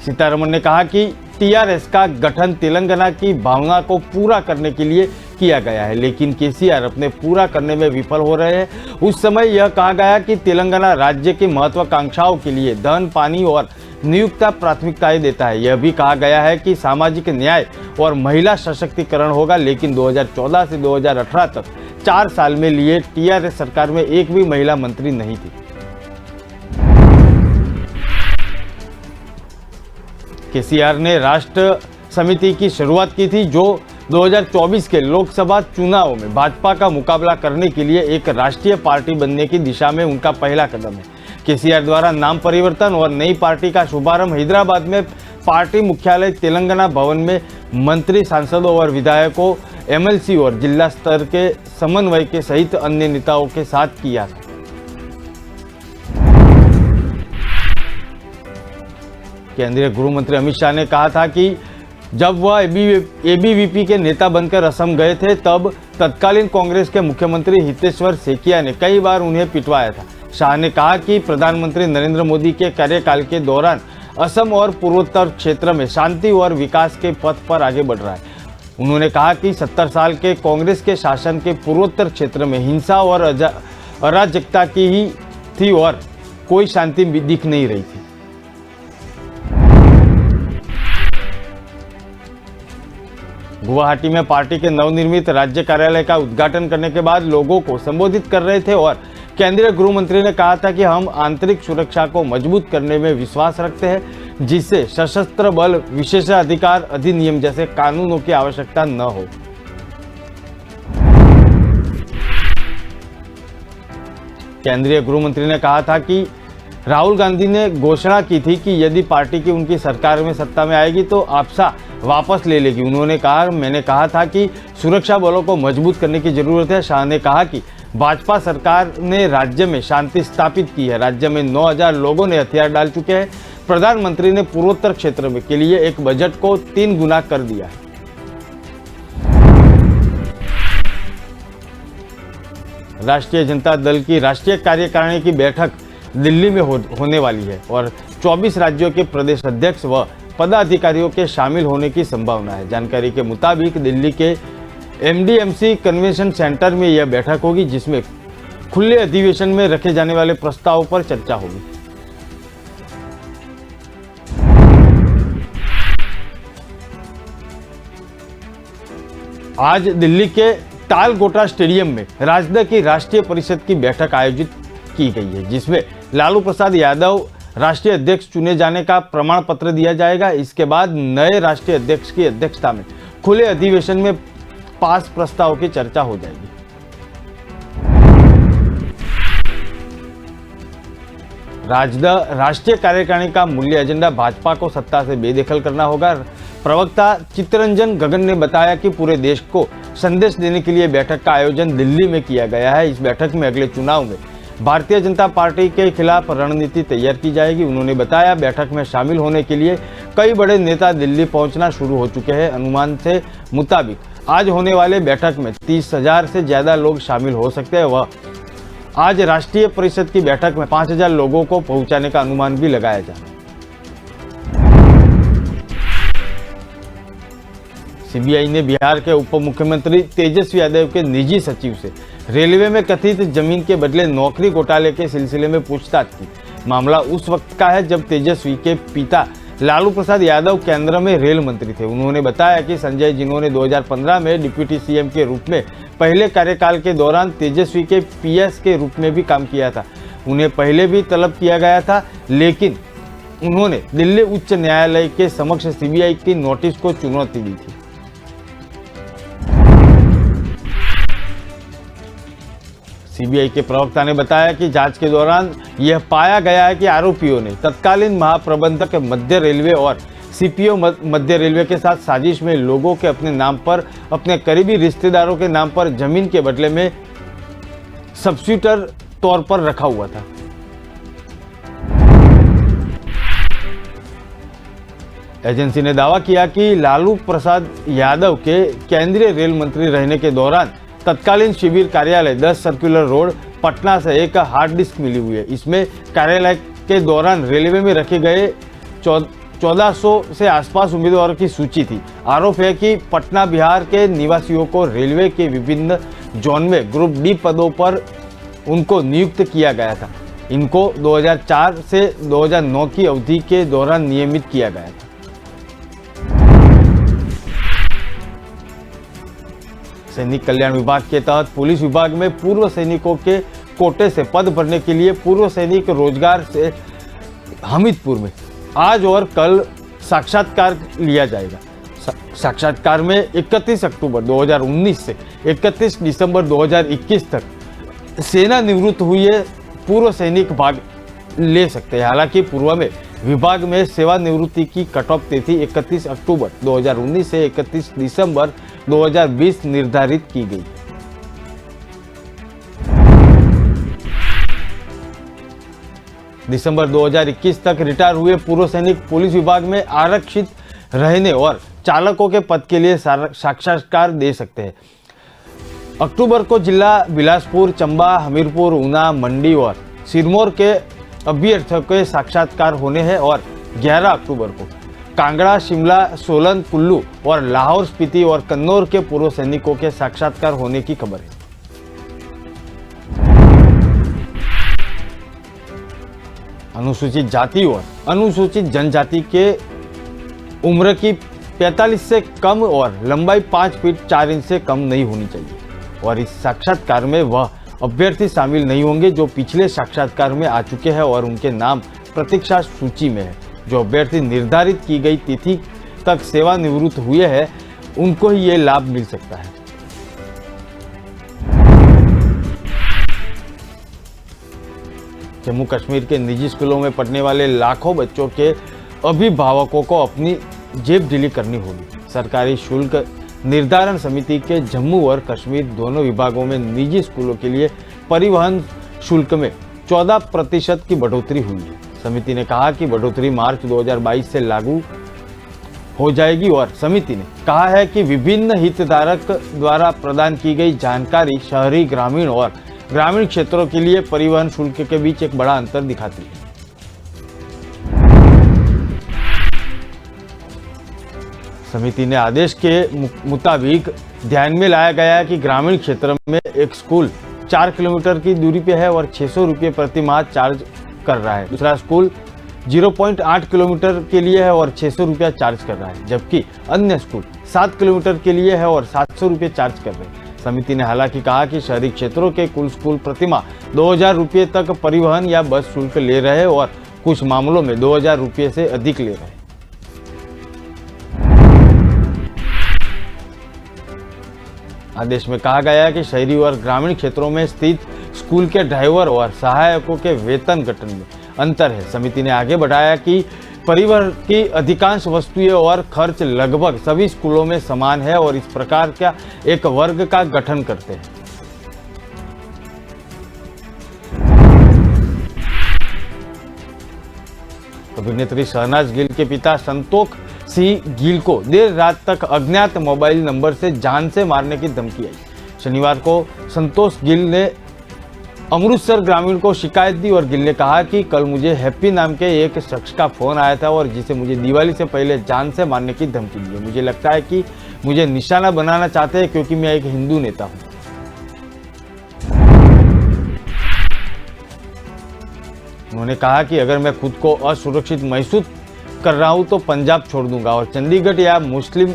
सीतारमण ने कहा कि टीआरएस का गठन तेलंगाना की भावना को पूरा करने के लिए किया गया है, लेकिन केसीआर अपने पूरा करने में विफल हो रहे हैं। उस समय यह कहा गया कि तेलंगाना राज्य की महत्वाकांक्षाओं के लिए धन, पानी और नियुक्ता प्राथमिकताएं देता है। यह भी कहा गया है कि सामाजिक न्याय और महिला सशक्तिकरण होगा, लेकिन 2014 से 2018 तक 4 साल में लिए टीआरएस सरकार में एक भी महिला मंत्री नहीं थी। केसीआर ने राष्ट्र समिति की शुरुआत की थी, जो 2024 के लोकसभा चुनाव में भाजपा का मुकाबला करने के लिए एक राष्ट्रीय पार्टी बनने की दिशा में उनका पहला कदम है। केसीआर द्वारा नाम परिवर्तन और नई पार्टी का शुभारंभ हैदराबाद में पार्टी मुख्यालय तेलंगाना भवन में मंत्री, सांसदों और विधायकों, एमएलसी और जिला स्तर के समन्वय के सहित अन्य नेताओं के साथ किया था। केंद्रीय गृह मंत्री अमित शाह ने कहा था कि जब वह एबीवीपी के नेता बनकर असम गए थे, तब तत्कालीन कांग्रेस के मुख्यमंत्री हितेश्वर सेकिया ने कई बार उन्हें पिटवाया था। शाह ने कहा कि प्रधानमंत्री नरेंद्र मोदी के कार्यकाल के दौरान असम और पूर्वोत्तर क्षेत्र में शांति और विकास के पथ पर आगे बढ़ रहा है। उन्होंने कहा कि 70 साल के कांग्रेस के शासन के पूर्वोत्तर क्षेत्र में हिंसा और अराजकता की ही थी और कोई शांति दिख नहीं रही थी। गुवाहाटी में पार्टी के नवनिर्मित राज्य कार्यालय का उद्घाटन करने के बाद लोगों को संबोधित कर रहे थे और केंद्रीय गृह मंत्री ने कहा था कि हम आंतरिक सुरक्षा को मजबूत करने में विश्वास रखते हैं, जिससे सशस्त्र बल विशेषाधिकार अधिनियम जैसे कानूनों की आवश्यकता न हो। केंद्रीय गृह मंत्री ने कहा था कि राहुल गांधी ने घोषणा की थी कि यदि पार्टी की उनकी सरकार में सत्ता में आएगी तो आपसा वापस ले लेगी। उन्होंने कहा, मैंने कहा था कि सुरक्षा बलों को मजबूत करने की जरूरत है। शाह ने कहा कि भाजपा सरकार ने राज्य में शांति स्थापित की है। राज्य में 9000 लोगों ने हथियार डाल चुके हैं। प्रधानमंत्री ने पूर्वोत्तर क्षेत्र के लिए एक बजट को 3 गुना कर दिया है। राष्ट्रीय जनता दल की राष्ट्रीय कार्यकारिणी की बैठक दिल्ली में होने वाली है और 24 राज्यों के प्रदेश अध्यक्ष व पदाधिकारियों के शामिल होने की संभावना है। जानकारी के मुताबिक दिल्ली के MDMC कन्वेंशन सेंटर में यह बैठक होगी, जिसमें खुले अधिवेशन में रखे जाने वाले प्रस्तावों पर चर्चा होगी। आज दिल्ली के तालकोटा स्टेडियम में राजद की राष्ट्रीय परिषद की बैठक आयोजित की गई है, जिसमें लालू प्रसाद यादव राष्ट्रीय अध्यक्ष चुने जाने का प्रमाण पत्र दिया जाएगा। इसके बाद नए राष्ट्रीय अध्यक्ष की अध्यक्षता में खुले अधिवेशन में पास प्रस्ताव की चर्चा हो जाएगी। राजद राष्ट्रीय कार्यकारिणी का मूल्य एजेंडा भाजपा को सत्ता से बेदखल करना होगा। प्रवक्ता चित्तरंजन गगन ने बताया कि पूरे देश को संदेश देने के लिए बैठक का आयोजन दिल्ली में किया गया है। इस बैठक में अगले चुनाव में भारतीय जनता पार्टी के खिलाफ रणनीति तैयार की जाएगी। उन्होंने बताया, बैठक में शामिल होने के लिए कई बड़े नेता दिल्ली पहुंचना शुरू हो चुके हैं। अनुमान से मुताबिक आज होने वाले बैठक में 30,000 से ज्यादा लोग शामिल हो सकते हैं। वह आज राष्ट्रीय परिषद की बैठक में 5,000 लोगों को पहुंचाने का अनुमान भी लगाया जा रहा है। सीबीआई ने बिहार के उप मुख्यमंत्री तेजस्वी यादव के निजी सचिव से रेलवे में कथित जमीन के बदले नौकरी घोटाले के सिलसिले में पूछताछ की। मामला उस वक्त का है जब तेजस्वी के पिता लालू प्रसाद यादव केंद्र में रेल मंत्री थे। उन्होंने बताया कि संजय, जिन्होंने 2015 में डिप्टी सीएम के रूप में पहले कार्यकाल के दौरान तेजस्वी के पीएस के रूप में भी काम किया था, उन्हें पहले भी तलब किया गया था, लेकिन उन्होंने दिल्ली उच्च न्यायालय के समक्ष सीबीआई की नोटिस को चुनौती दी थी। सीबीआई के प्रवक्ता ने बताया कि जांच के दौरान यह पाया गया है कि आरोपियों ने तत्कालीन महाप्रबंधक मध्य रेलवे और सीपीओ मध्य रेलवे के साथ साजिश में लोगों के अपने नाम पर, अपने करीबी रिश्तेदारों के नाम पर जमीन के बदले में सब्सिट्यूटर तौर पर रखा हुआ था। एजेंसी ने दावा किया कि लालू प्रसाद यादव के केंद्रीय रेल मंत्री रहने के दौरान तत्कालीन शिविर कार्यालय 10 सर्कुलर रोड पटना से एक हार्ड डिस्क मिली हुई है। इसमें कार्यालय के दौरान रेलवे में रखे गए 1400 से आसपास उम्मीदवारों की सूची थी। आरोप है कि पटना बिहार के निवासियों को रेलवे के विभिन्न जोन में ग्रुप डी पदों पर उनको नियुक्त किया गया था। इनको 2004 से 2009 की अवधि के दौरान नियमित किया गया था। सैनिक कल्याण विभाग के तहत पुलिस विभाग में पूर्व सैनिकों के कोटे से पद भरने के लिए पूर्व सैनिक रोजगार से हमीदपुर में आज और कल साक्षात्कार लिया जाएगा। साक्षात्कार में 31 अक्टूबर 2019 से 31 दिसंबर 2021 तक सेना निवृत्त हुए पूर्व सैनिक भाग ले सकते हैं। हालांकि पूर्व में विभाग में सेवानिवृत्ति की कट ऑफ तिथि 31 अक्टूबर 2019 से 31 दिसंबर 2020 निर्धारित की गई। दिसंबर 2021 तक रिटायर हुए पूर्व सैनिक पुलिस विभाग में आरक्षित रहने और चालकों के पद के लिए साक्षात्कार दे सकते हैं। अक्टूबर को जिला बिलासपुर, चंबा, हमीरपुर, ऊना, मंडी और सिरमौर के अभ्यर्थियों के साक्षात्कार होने हैं और 11 अक्टूबर को कांगड़ा, शिमला, सोलन, कुल्लू और लाहौर स्पीति और कन्नौर के पूर्व सैनिकों के साक्षात्कार होने की खबर है। अनुसूचित जाति और अनुसूचित जनजाति के उम्र की 45 से कम और लंबाई 5 फीट 4 इंच से कम नहीं होनी चाहिए और इस साक्षात्कार में वह अभ्यर्थी शामिल नहीं होंगे जो पिछले साक्षात्कार में आ चुके हैं और उनके नाम प्रतीक्षा सूची में है। जो अभ्यर्थी निर्धारित की गई तिथि तक सेवानिवृत्त हुए हैं उनको ही ये लाभ मिल सकता है। जम्मू कश्मीर के निजी स्कूलों में पढ़ने वाले लाखों बच्चों के अभिभावकों को अपनी जेब ढीली करनी होगी। सरकारी शुल्क निर्धारण समिति के जम्मू और कश्मीर दोनों विभागों में निजी स्कूलों के लिए परिवहन शुल्क में 14% की बढ़ोतरी हुई है। समिति ने कहा कि बढ़ोतरी मार्च 2022 से लागू हो जाएगी और समिति ने कहा है कि विभिन्न हितधारक द्वारा प्रदान की गई जानकारी शहरी, ग्रामीण और ग्रामीण क्षेत्रों के लिए परिवहन शुल्क के बीच एक बड़ा अंतर दिखाती है। समिति ने आदेश के मुताबिक ध्यान में लाया गया है कि ग्रामीण क्षेत्र में एक स्कूल 4 किलोमीटर की दूरी पे है और 600 रुपये प्रति माह चार्ज कर रहा है। दूसरा स्कूल 0.8 किलोमीटर के लिए है और 600 रुपया चार्ज कर रहा है, जबकि अन्य स्कूल 7 किलोमीटर के लिए है और 700 रुपये चार्ज कर रहे हैं। समिति ने हालांकि कहा कि शहरी क्षेत्रों के कुल स्कूल प्रतिमाह 2000 रुपये तक परिवहन या बस शुल्क ले रहे हैं और कुछ मामलों में 2000 रुपये से अधिक ले रहे हैं। आदेश में कहा गया है कि शहरी और ग्रामीण क्षेत्रों में स्थित स्कूल के ड्राइवर और सहायकों के वेतन गठन में अंतर है। समिति ने आगे बढ़ाया कि परिवहन की अधिकांश वस्तुएं और खर्च लगभग सभी स्कूलों में समान है और इस प्रकार का एक वर्ग का गठन करते हैं। अभिनेत्री शहनाज गिल के पिता संतोख सिंह गिल को देर रात तक अज्ञात मोबाइल नंबर से जान से मारने की धमकी आई। शनिवार को संतोष गिल ने अमृतसर ग्रामीण को शिकायत दी और गिल ने कहा कि कल मुझे हैप्पी नाम के एक शख्स का फोन आया था और जिसे मुझे दिवाली से पहले जान से मारने की धमकी दी है। मुझे लगता है कि मुझे निशाना बनाना चाहते हैं क्योंकि मैं एक हिंदू नेता हूं। उन्होंने कहा कि अगर मैं खुद को असुरक्षित महसूस कर रहा हूं तो पंजाब छोड़ दूंगा और चंडीगढ़ या मुस्लिम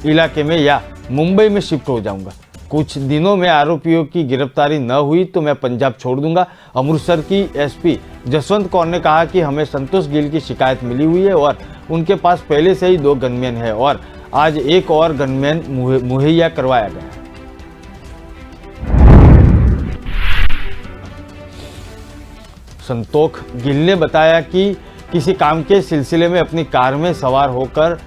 इलाके में या मुंबई में शिफ्ट हो जाऊंगा। कुछ दिनों में आरोपियों की गिरफ्तारी न हुई तो मैं पंजाब छोड़ दूंगा। अमृतसर की एसपी जसवंत कौर ने कहा कि हमें संतोष गिल की शिकायत मिली हुई है और उनके पास पहले से ही 2 गनमैन है और आज एक और गनमैन मुहैया करवाया गया है। संतोख गिल ने बताया कि किसी काम के सिलसिले में अपनी कार में सवार होकर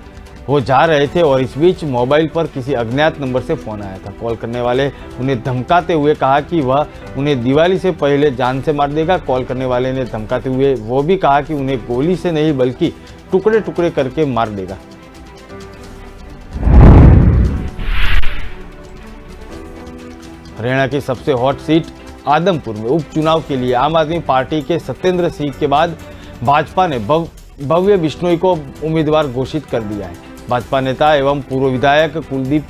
वो जा रहे थे और इस बीच मोबाइल पर किसी अज्ञात नंबर से फोन आया था। कॉल करने वाले उन्हें धमकाते हुए कहा कि वह उन्हें दिवाली से पहले जान से मार देगा। कॉल करने वाले ने धमकाते हुए वो भी कहा कि उन्हें गोली से नहीं बल्कि टुकड़े टुकड़े करके मार देगा। हरियाणा की सबसे हॉट सीट आदमपुर में उपचुनाव के लिए आम आदमी पार्टी के सत्येंद्र सिंह के बाद भाजपा ने भव्य बिश्नोई को उम्मीदवार घोषित कर दिया है। भाजपा नेता एवं पूर्व विधायक कुलदीप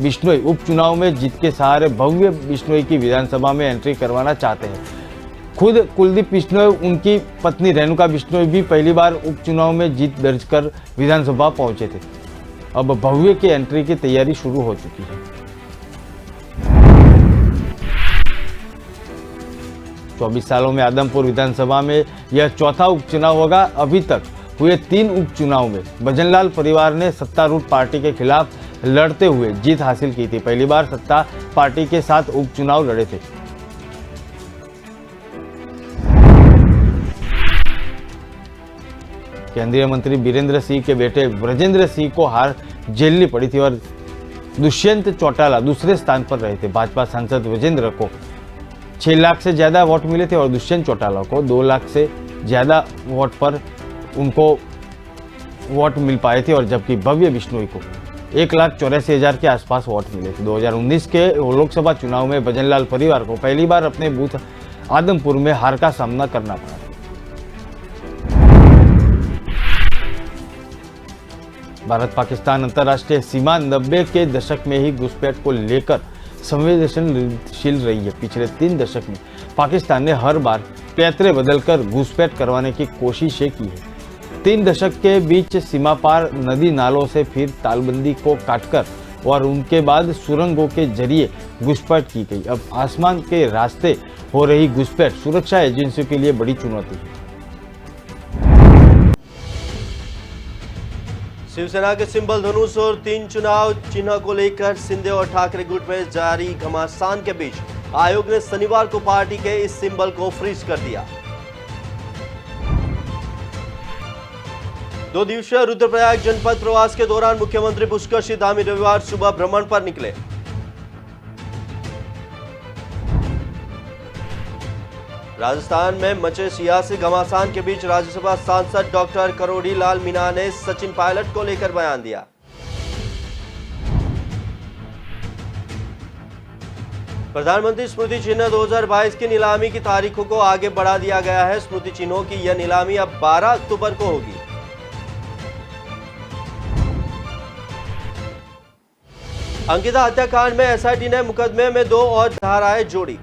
बिश्नोई उपचुनाव में जीत के सहारे भव्य बिश्नोई की विधानसभा में एंट्री करवाना चाहते हैं। खुद कुलदीप बिश्नोई, उनकी पत्नी रेणुका बिश्नोई भी पहली बार उपचुनाव में जीत दर्ज कर विधानसभा पहुंचे थे। अब भव्य की एंट्री की तैयारी शुरू हो चुकी है। 24 सालों में आदमपुर विधानसभा में यह चौथा उपचुनाव होगा। अभी तक हुए 3 उपचुनाव में भजनलाल परिवार ने सत्तारूढ़ पार्टी के खिलाफ लड़ते हुए जीत हासिल की थी। पहली बार सत्ता पार्टी के साथ उपचुनाव लड़े थे। केंद्रीय मंत्री बीरेंद्र सिंह के बेटे ब्रजेंद्र सिंह को हार झेलनी पड़ी थी और दुष्यंत चौटाला दूसरे स्थान पर रहे थे। भाजपा सांसद ब्रजेंद्र को 6 लाख से ज्यादा वोट मिले थे और दुष्यंत चौटाला को 2 लाख से ज्यादा वोट पर उनको वोट मिल पाए थे और जबकि भव्य बिश्नोई को 1,84,000 के आसपास वोट मिले थे। 2019 के लोकसभा चुनाव में भजनलाल परिवार को पहली बार अपने बूथ आदमपुर में हार का सामना करना पड़ा। भारत पाकिस्तान अंतर्राष्ट्रीय सीमा 90 के दशक में ही घुसपैठ को लेकर संवेदनशील रही है। पिछले 3 दशक में पाकिस्तान ने हर बार पैतरे बदलकर घुसपैठ करवाने की कोशिशें की है। 3 दशक के बीच सीमा पार नदी नालों से फिर तालबंदी को काटकर और उनके बाद सुरंगों के जरिए घुसपैठ की गई। अब आसमान के रास्ते हो रही घुसपैठ सुरक्षा एजेंसियों के लिए बड़ी चुनौती है। शिवसेना के सिंबल धनुष और 3 चुनाव चिन्ह को लेकर शिंदे और ठाकरे गुट में जारी घमासान के बीच आयोग ने शनिवार को पार्टी के इस सिंबल को फ्रीज कर दिया। 2 दिवसीय रुद्रप्रयाग जनपद प्रवास के दौरान मुख्यमंत्री पुष्कर धामी रविवार सुबह भ्रमण पर निकले। राजस्थान में मचे सियासी घमासान के बीच राज्यसभा सांसद डॉक्टर करोड़ी लाल मीणा ने सचिन पायलट को लेकर बयान दिया। प्रधानमंत्री स्मृति चिन्ह 2022 की नीलामी की तारीखों को आगे बढ़ा दिया गया है। स्मृति चिन्हों की यह नीलामी अब 12 अक्टूबर को होगी। अंकिता हत्याकांड में एसआईटी ने मुकदमे में 2 और धाराएं जोड़ी।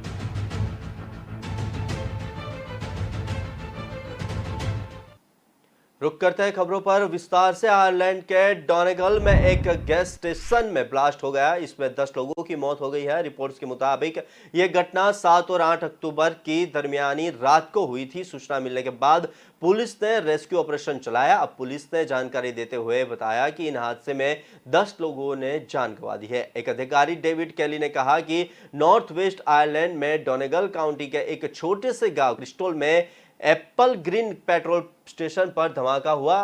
रुक करते हैं खबरों पर विस्तार से। आयरलैंड के डोनेगल में एक गैस स्टेशन में ब्लास्ट हो गया। इसमें 10 लोगों की मौत हो गई है। रिपोर्ट्स के मुताबिक यह घटना 7 और 8 अक्टूबर की दरमियानी रात को हुई थी। सूचना मिलने के बाद पुलिस ने रेस्क्यू ऑपरेशन चलाया। अब पुलिस ने जानकारी देते हुए बताया कि इन हादसे में 10 लोगों ने जान गंवा दी है। एक अधिकारी डेविड कैली ने कहा कि नॉर्थ वेस्ट आयरलैंड में डोनेगल काउंटी के एक छोटे से गांव क्रिस्टोल में एप्पल ग्रीन पेट्रोल स्टेशन पर धमाका हुआ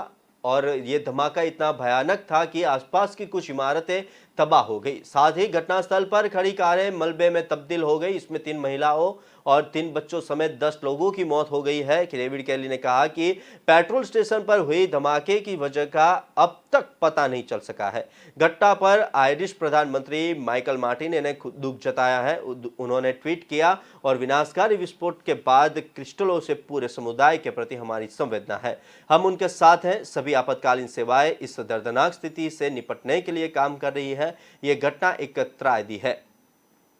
और यह धमाका इतना भयानक था कि आसपास की कुछ इमारतें तबाह हो गई। साथ ही घटनास्थल पर खड़ी कारें मलबे में तब्दील हो गई। इसमें 3 महिलाओं और 3 बच्चों समेत 10 लोगों की मौत हो गई है। डेविड कैली ने कहा कि पेट्रोल स्टेशन पर हुई धमाके की वजह का अब तक पता नहीं चल सका है। घटना पर आयरिश प्रधानमंत्री माइकल मार्टिन ने दुख जताया है। उन्होंने ट्वीट किया और विनाशकारी विस्फोट के बाद क्रिस्टलों से पूरे समुदाय के प्रति हमारी संवेदना है। हम उनके साथ हैं। सभी आपातकालीन सेवाएं इस दर्दनाक स्थिति से निपटने के लिए काम कर रही है। यह घटना एक त्रासदी है।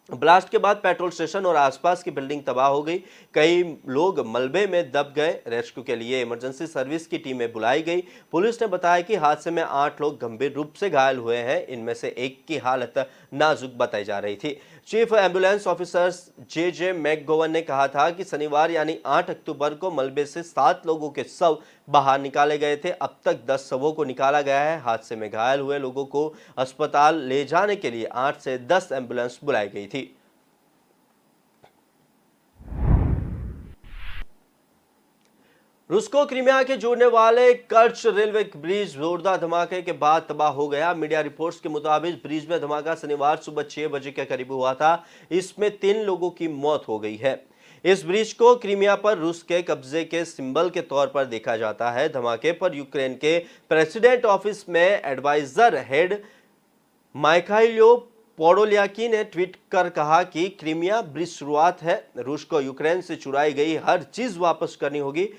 ब्लास्ट के बाद पेट्रोल स्टेशन और आसपास की बिल्डिंग तबाह हो गई। कई लोग मलबे में दब गए। रेस्क्यू के लिए इमरजेंसी सर्विस की टीमें बुलाई गई। पुलिस ने बताया कि हादसे में 8 लोग गंभीर रूप से घायल हुए हैं। इनमें से एक की हालत नाजुक बताई जा रही थी। चीफ एम्बुलेंस ऑफिसर जे मैकगोवन ने कहा था कि शनिवार यानी 8 अक्टूबर को मलबे से 7 लोगों के शव बाहर निकाले गए थे। अब तक 10 शवों को निकाला गया है। हादसे में घायल हुए लोगों को अस्पताल ले जाने के लिए 8 से 10 एम्बुलेंस बुलाई गई थी। रूस को क्रीमिया के जोड़ने वाले कर्च रेलवे ब्रिज जोरदार धमाके के बाद तबाह हो गया। मीडिया रिपोर्ट्स के मुताबिक ब्रिज में धमाका शनिवार सुबह 6 बजे के करीब हुआ था। इसमें 3 लोगों की मौत हो गई है। इस ब्रिज को क्रीमिया पर रूस के कब्जे के सिंबल के तौर पर देखा जाता है। धमाके पर यूक्रेन के प्रेसिडेंट ऑफिस में एडवाइजर हेड माइखाइलो पोडोलियाकी ने ट्वीट कर कहा कि क्रीमिया ब्रिज शुरुआत है। रूस को यूक्रेन से चुराई गई हर चीज वापस करनी होगी।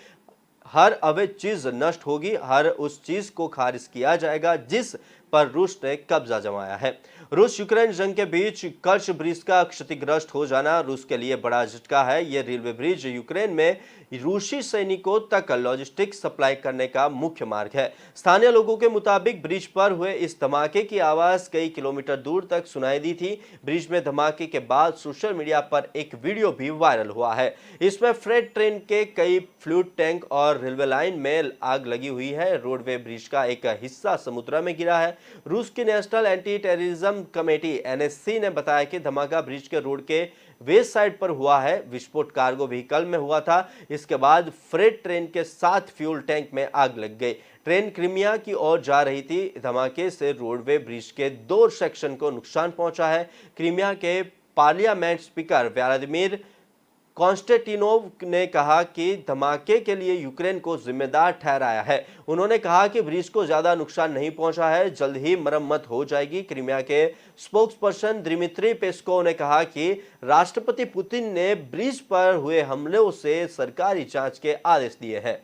हर अवैध चीज नष्ट होगी। हर उस चीज को खारिज किया जाएगा जिस पर रूस ने कब्जा जमाया है। रूस यूक्रेन जंग के बीच कर्च ब्रिज का क्षतिग्रस्त हो जाना रूस के लिए बड़ा झटका है। यह रेलवे ब्रिज यूक्रेन में रूसी सैनिकों तक लॉजिस्टिक सप्लाई करने का मुख्य मार्ग है। स्थानीय लोगों के मुताबिक ब्रिज पर हुए इस धमाके की आवाज कई किलोमीटर दूर तक सुनाई दी थी। ब्रिज में धमाके के बाद सोशल मीडिया पर एक वीडियो भी वायरल हुआ है। इसमें फ्रेट ट्रेन के कई फ्लूइड टैंक और रेलवे लाइन में आग लगी हुई है। रोडवे ब्रिज का एक हिस्सा समुद्र में गिरा है। रूस की national anti terrorism committee NSC ने बताया कि धमाका ब्रिज के रोड के वेस्ट साइड पर हुआ है। विस्फोट कार्गो व्हीकल में हुआ था। इसके बाद फ्रेट ट्रेन के 7 फ्यूल टैंक में आग लग गई। ट्रेन क्रीमिया की ओर जा रही थी। धमाके से रोडवे ब्रिज के 2 सेक्शन को नुकसान पहुंचा है। क्रीमिया के पार्लियामेंट स्पीकर व्लादिमीर कॉन्स्टेंटिनोव ने कहा कि धमाके के लिए यूक्रेन को जिम्मेदार ठहराया है। उन्होंने कहा कि ब्रिज को ज्यादा नुकसान नहीं पहुंचा है। जल्द ही मरम्मत हो जाएगी। क्रीमिया के स्पोक्सपर्सन दिमित्री पेस्कोव ने कहा कि राष्ट्रपति पुतिन ने ब्रिज पर हुए हमलों से सरकारी जांच के आदेश दिए हैं।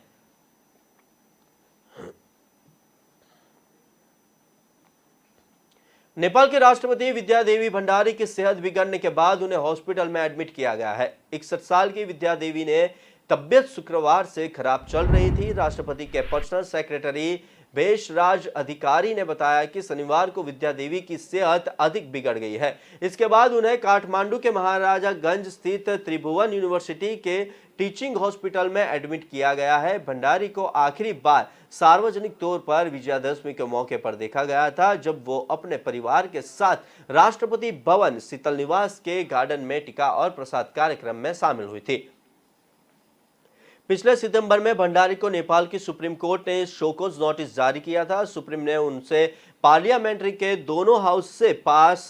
नेपाल के राष्ट्रपति विद्या देवी भंडारी की सेहत बिगड़ने के बाद उन्हें हॉस्पिटल में एडमिट किया गया है। 61 साल की विद्या देवी ने तबियत शुक्रवार से खराब चल रही थी। राष्ट्रपति के पर्सनल सेक्रेटरी भेषराज अधिकारी ने बताया कि शनिवार को विद्या देवी की सेहत अधिक बिगड़ गई है। इसके बाद उन्हें काठमांडू के महाराजागंज स्थित त्रिभुवन यूनिवर्सिटी के टीचिंग हॉस्पिटल में एडमिट किया गया है। भंडारी को आखिरी बार सार्वजनिक तौर पर विजयादशमी के मौके पर देखा गया था, जब वो अपने परिवार के साथ राष्ट्रपति भवन शीतल निवास के गार्डन में टीका और प्रसाद कार्यक्रम में शामिल हुई थी। पिछले सितंबर में भंडारी को नेपाल की सुप्रीम कोर्ट ने शोकॉज नोटिस जारी किया था। सुप्रीम ने उनसे पार्लियामेंट्री के दोनों हाउस से पास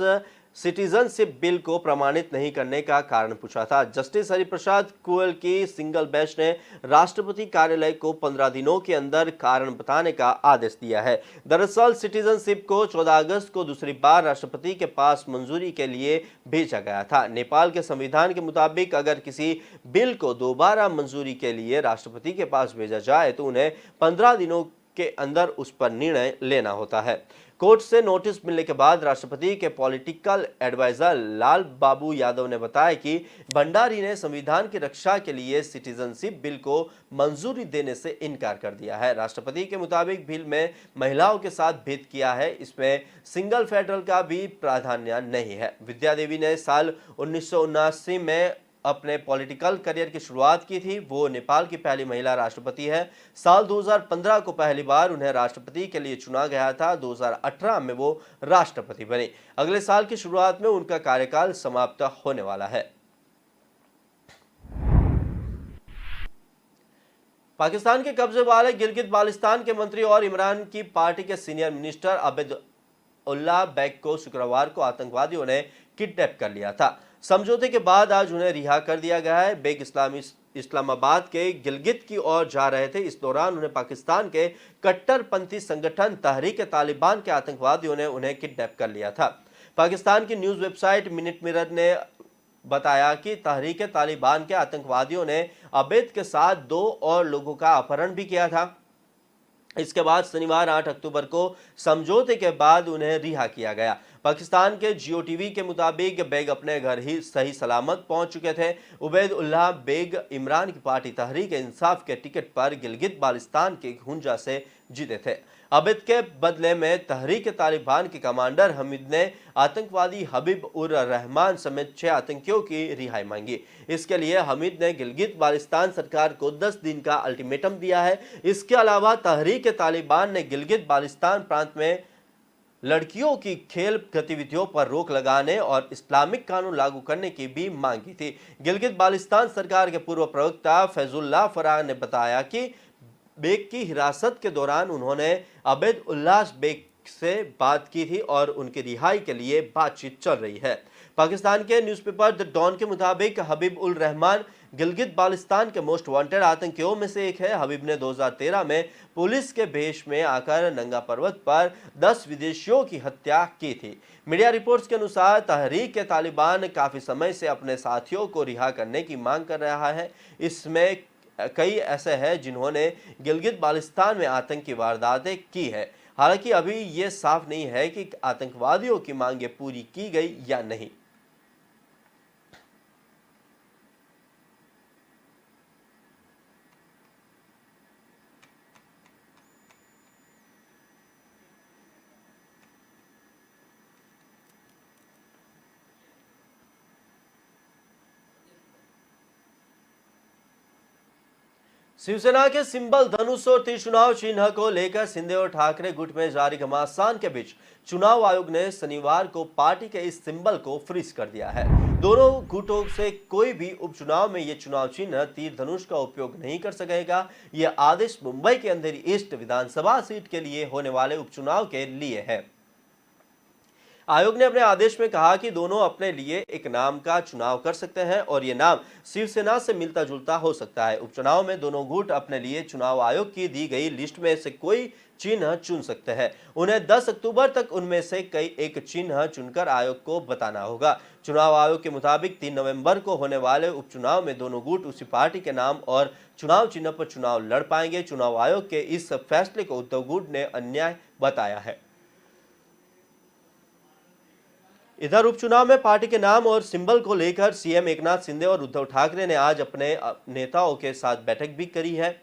सिटीजनशिप बिल को प्रमाणित नहीं करने का कारण पूछा था। जस्टिस हरिप्रसाद कुअल की सिंगल बेंच ने राष्ट्रपति कार्यालय को 15 दिनों के अंदर कारण बताने का आदेश दिया है। दरअसल सिटीजनशिप को 14 अगस्त को दूसरी बार राष्ट्रपति के पास मंजूरी के लिए भेजा गया था। नेपाल के संविधान के मुताबिक अगर किसी बिल को दोबारा मंजूरी के लिए राष्ट्रपति के पास भेजा जाए तो उन्हें 15 दिनों के अंदर उस पर निर्णय लेना होता है। कोर्ट से नोटिस मिलने के बाद राष्ट्रपति के पॉलिटिकल एडवाइजर लाल बाबू यादव ने बताया कि भंडारी ने संविधान की रक्षा के लिए सिटीजनशिप बिल को मंजूरी देने से इनकार कर दिया है। राष्ट्रपति के मुताबिक बिल में महिलाओं के साथ भेद किया है, इसमें सिंगल फेडरल का भी प्रावधान नहीं है। विद्या देवी ने साल 1979 में अपने पॉलिटिकल करियर की शुरुआत की थी। वो नेपाल की पहली महिला राष्ट्रपति है। साल 2015 को पहली बार उन्हें राष्ट्रपति के लिए चुना गया था। 2018 में वो राष्ट्रपति बनी। अगले साल की शुरुआत में उनका कार्यकाल समाप्त होने वाला है। पाकिस्तान के कब्जे वाले गिलगित बाल्टिस्तान के मंत्री और इमरान की पार्टी के सीनियर मिनिस्टर अब्द उल्लाह बेग को शुक्रवार को आतंकवादियों ने किडनैप कर लिया था। समझौते के बाद आज उन्हें रिहा कर दिया गया है। बेग इस्लामाबाद के गिलगित की ओर जा रहे थे। इस दौरान उन्हें पाकिस्तान के कट्टरपंथी संगठन तहरीक तालिबान के आतंकवादियों ने उन्हें किडनैप कर लिया था। पाकिस्तान की न्यूज वेबसाइट मिनट मिरर ने बताया कि तहरीक तालिबान के आतंकवादियों ने अबैद के साथ 2 और लोगों का अपहरण भी किया था। इसके बाद शनिवार 8 अक्टूबर को समझौते के बाद उन्हें रिहा किया गया। पाकिस्तान के जियो टीवी के मुताबिक बेग अपने घर ही सही सलामत पहुंच चुके थे। उबैद उल्लाह बेग इमरान की पार्टी तहरीक इंसाफ के टिकट पर गिलगित बाल्टिस्तान के हुंजा से जीते थे। अबैद के बदले में तहरीक तालिबान के कमांडर हमीद ने आतंकवादी हबीब उर रहमान समेत 6 आतंकियों की रिहाई मांगी। इसके लिए हमीद ने गिलगित बाल्टिस्तान सरकार को 10 दिन का अल्टीमेटम दिया है। इसके अलावा तहरीक तालिबान ने गिलगित बाल्टिस्तान प्रांत में लड़कियों की खेल गतिविधियों पर रोक लगाने और इस्लामिक कानून लागू करने की भी मांग की थी। गिलगित बाल्टिस्तान सरकार के पूर्व प्रवक्ता फैजुल्लाह फराह ने बताया कि बेग की हिरासत के दौरान उन्होंने अबैद उल्लाह बेग से बात की थी और उनकी रिहाई के लिए बातचीत चल रही है। पाकिस्तान के न्यूज़पेपर द डॉन के मुताबिक हबीब उल रहमान गिलगित बाल्टिस्तान के मोस्ट वांटेड आतंकियों में से एक है। हबीब ने 2013 में पुलिस के भेष में आकर नंगा पर्वत पर 10 विदेशियों की हत्या की थी। मीडिया रिपोर्ट्स के अनुसार तहरीक के तालिबान काफी समय से अपने साथियों को रिहा करने की मांग कर रहा है। इसमें कई ऐसे हैं जिन्होंने गिलगित बाल्टिस्तान में आतंकी वारदातें की है। हालांकि अभी ये साफ नहीं है कि आतंकवादियों की मांगें पूरी की गई या नहीं। शिवसेना के सिंबल धनुष और त्रिचुनाव चिन्ह को लेकर शिंदे और ठाकरे गुट में जारी घमासान के बीच चुनाव आयोग ने शनिवार को पार्टी के इस सिंबल को फ्रीज कर दिया है। दोनों गुटों से कोई भी उपचुनाव में ये चुनाव चिन्ह तीर धनुष का उपयोग नहीं कर सकेगा। यह आदेश मुंबई के अंधेरी ईस्ट विधानसभा सीट के लिए होने वाले उपचुनाव के लिए है। आयोग ने अपने आदेश में कहा कि दोनों अपने लिए एक नाम का चुनाव कर सकते हैं और ये नाम शिवसेना से मिलता जुलता हो सकता है। उपचुनाव में दोनों गुट अपने लिए चुनाव आयोग की दी गई लिस्ट में से कोई चिन्ह चुन सकते हैं। उन्हें 10 अक्टूबर तक उनमें से कई एक चिन्ह चुनकर आयोग को बताना होगा। चुनाव आयोग के मुताबिक 3 नवंबर को होने वाले उपचुनाव में दोनों गुट उसी पार्टी के नाम और चुनाव चिन्ह पर चुनाव लड़ पाएंगे। चुनाव आयोग के इस फैसले को उद्धव गुट ने अन्याय बताया है। इधर उपचुनाव में पार्टी के नाम और सिंबल को लेकर सीएम एकनाथ शिंदे और उद्धव ठाकरे ने आज अपने नेताओं के साथ बैठक भी करी है।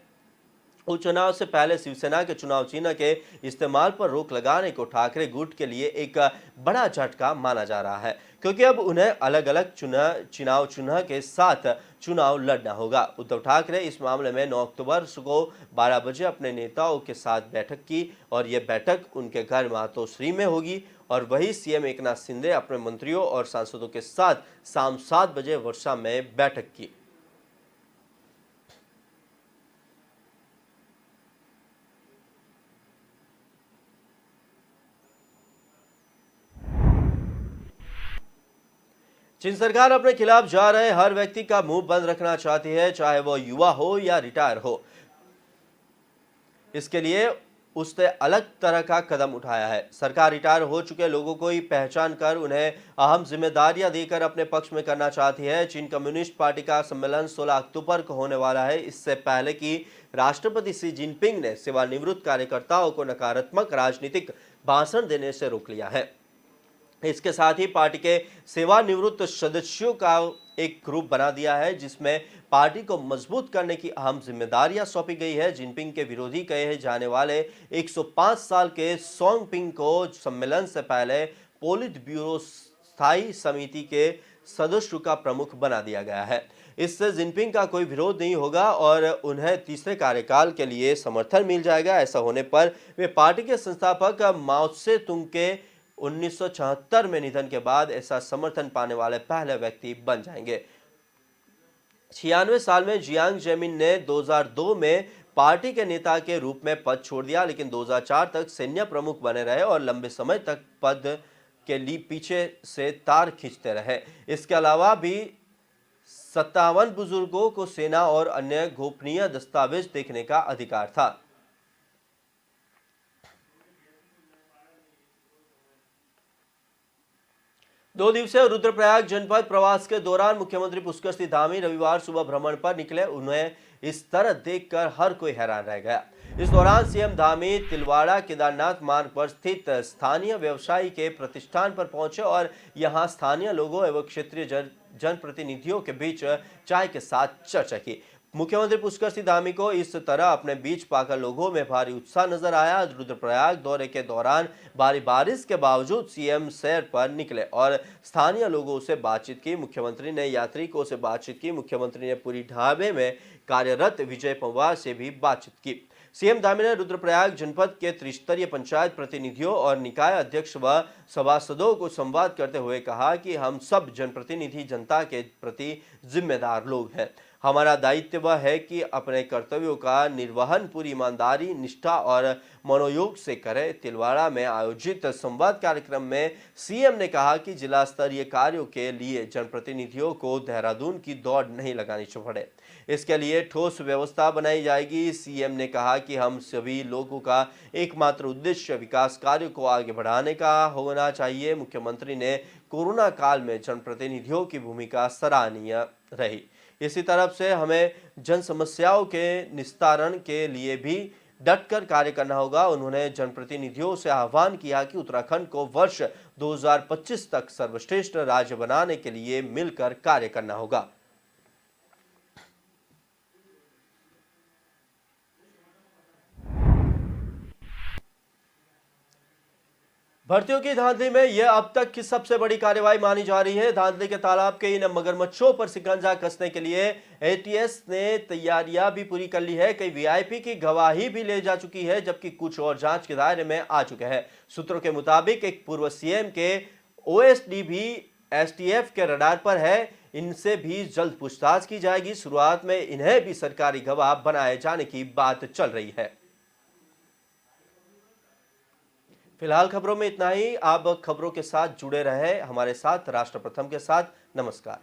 उपचुनाव से पहले शिवसेना के चुनाव चिन्ह के इस्तेमाल पर रोक लगाने को ठाकरे गुट के लिए एक बड़ा झटका माना जा रहा है, क्योंकि अब उन्हें अलग अलग चुनाव चिन्ह के साथ चुनाव लड़ना होगा। उद्धव ठाकरे इस मामले में 9 अक्टूबर को 12 बजे अपने नेताओं के साथ बैठक की और यह बैठक उनके घर मातोश्री में होगी और वही सीएम एकनाथ शिंदे अपने मंत्रियों और सांसदों के साथ शाम 7 बजे वर्षा में बैठक की। चीन सरकार अपने खिलाफ जा रहे हर व्यक्ति का मुंह बंद रखना चाहती है, चाहे वो युवा हो या रिटायर हो। इसके लिए उसने अलग तरह का कदम उठाया है। सरकार रिटायर हो चुके लोगों को ही पहचान कर उन्हें अहम जिम्मेदारियां देकर अपने पक्ष में करना चाहती है। चीन कम्युनिस्ट पार्टी का सम्मेलन 16 अक्टूबर को होने वाला है। इससे पहले कि राष्ट्रपति शी जिनपिंग ने सेवानिवृत्त कार्यकर्ताओं को नकारात्मक राजनीतिक भाषण देने से रोक लिया है। इसके साथ ही पार्टी के सेवानिवृत्त सदस्यों का एक ग्रुप बना दिया है, जिसमें पार्टी को मजबूत करने की अहम जिम्मेदारियां सौंपी गई है। जिनपिंग के विरोधी कहे जाने वाले 105 साल के सोंगपिंग को सम्मेलन से पहले पोलित ब्यूरो स्थायी समिति के सदस्यों का प्रमुख बना दिया गया है। इससे जिनपिंग का कोई विरोध नहीं होगा और उन्हें तीसरे कार्यकाल के लिए समर्थन मिल जाएगा। ऐसा होने पर वे पार्टी के संस्थापक माओ त्से तुंग के 1976 में निधन के बाद ऐसा समर्थन पाने वाले पहले व्यक्ति बन जाएंगे। 96 साल में जियांग जेमिन ने 2002 में पार्टी के नेता के रूप में पद छोड़ दिया, लेकिन 2004 तक सैन्य प्रमुख बने रहे और लंबे समय तक पद के लिए पीछे से तार खींचते रहे। इसके अलावा भी 57 बुजुर्गों को सेना और अन्य गोपनीय दस्तावेज देखने का अधिकार था। दो दिवसीय रुद्रप्रयाग जनपद प्रवास के दौरान मुख्यमंत्री पुष्कर सिंह धामी रविवार सुबह भ्रमण पर निकले। उन्हें इस तरह देखकर हर कोई हैरान रह गया। इस दौरान सीएम धामी तिलवाड़ा केदारनाथ मार्ग पर स्थित स्थानीय व्यवसायी के प्रतिष्ठान पर पहुंचे और यहां स्थानीय लोगों एवं क्षेत्रीय जनप्रतिनिधियों के बीच चाय के साथ चर्चा की। मुख्यमंत्री पुष्कर सिंह धामी को इस तरह अपने बीच पाकर लोगों में भारी उत्साह नजर आया। रुद्रप्रयाग दौरे के दौरान भारी बारिश के बावजूद सीएम सैर पर निकले और स्थानीय लोगों से बातचीत की। मुख्यमंत्री ने यात्रिकों से बातचीत की। मुख्यमंत्री ने पूरी ढाबे में कार्यरत विजय पंवार से भी बातचीत की। सीएम धामी ने रुद्रप्रयाग जनपद के त्रिस्तरीय पंचायत प्रतिनिधियों और निकाय अध्यक्ष व सभासदों को संवाद करते हुए कहा कि हम सब जनप्रतिनिधि जनता के प्रति जिम्मेदार लोग हैं। हमारा दायित्व है कि अपने कर्तव्यों का निर्वहन पूरी ईमानदारी, निष्ठा और मनोयोग से करें। तिलवाड़ा में आयोजित संवाद कार्यक्रम में सीएम ने कहा कि जिला स्तरीय कार्यों के लिए जनप्रतिनिधियों को देहरादून की दौड़ नहीं लगानी पड़े, इसके लिए ठोस व्यवस्था बनाई जाएगी। सीएम ने कहा कि हम सभी लोगों का एकमात्र उद्देश्य विकास कार्यों को आगे बढ़ाने का होना चाहिए। मुख्यमंत्री ने कोरोना काल में जनप्रतिनिधियों की भूमिका सराहनीय रही। इसी तरफ से हमें जन समस्याओं के निस्तारण के लिए भी डटकर कार्य करना होगा। उन्होंने जनप्रतिनिधियों से आह्वान किया कि उत्तराखंड को वर्ष 2025 तक सर्वश्रेष्ठ राज्य बनाने के लिए मिलकर कार्य करना होगा। भर्तियों की धांधली में यह अब तक की सबसे बड़ी कार्रवाई मानी जा रही है। धांधली के तालाब के इन मगरमच्छों पर शिकंजा कसने के लिए एटीएस ने तैयारियां भी पूरी कर ली है। कई वीआईपी की गवाही भी ले जा चुकी है, जबकि कुछ और जांच के दायरे में आ चुके हैं। सूत्रों के मुताबिक एक पूर्व सीएम के ओएसडी भी एसटीएफ के रडार पर है। इनसे भी जल्द पूछताछ की जाएगी। शुरुआत में इन्हें भी सरकारी गवाह बनाए जाने की बात चल रही है। फिलहाल खबरों में इतना ही। आप खबरों के साथ जुड़े रहे हमारे साथ राष्ट्र प्रथम के साथ। नमस्कार।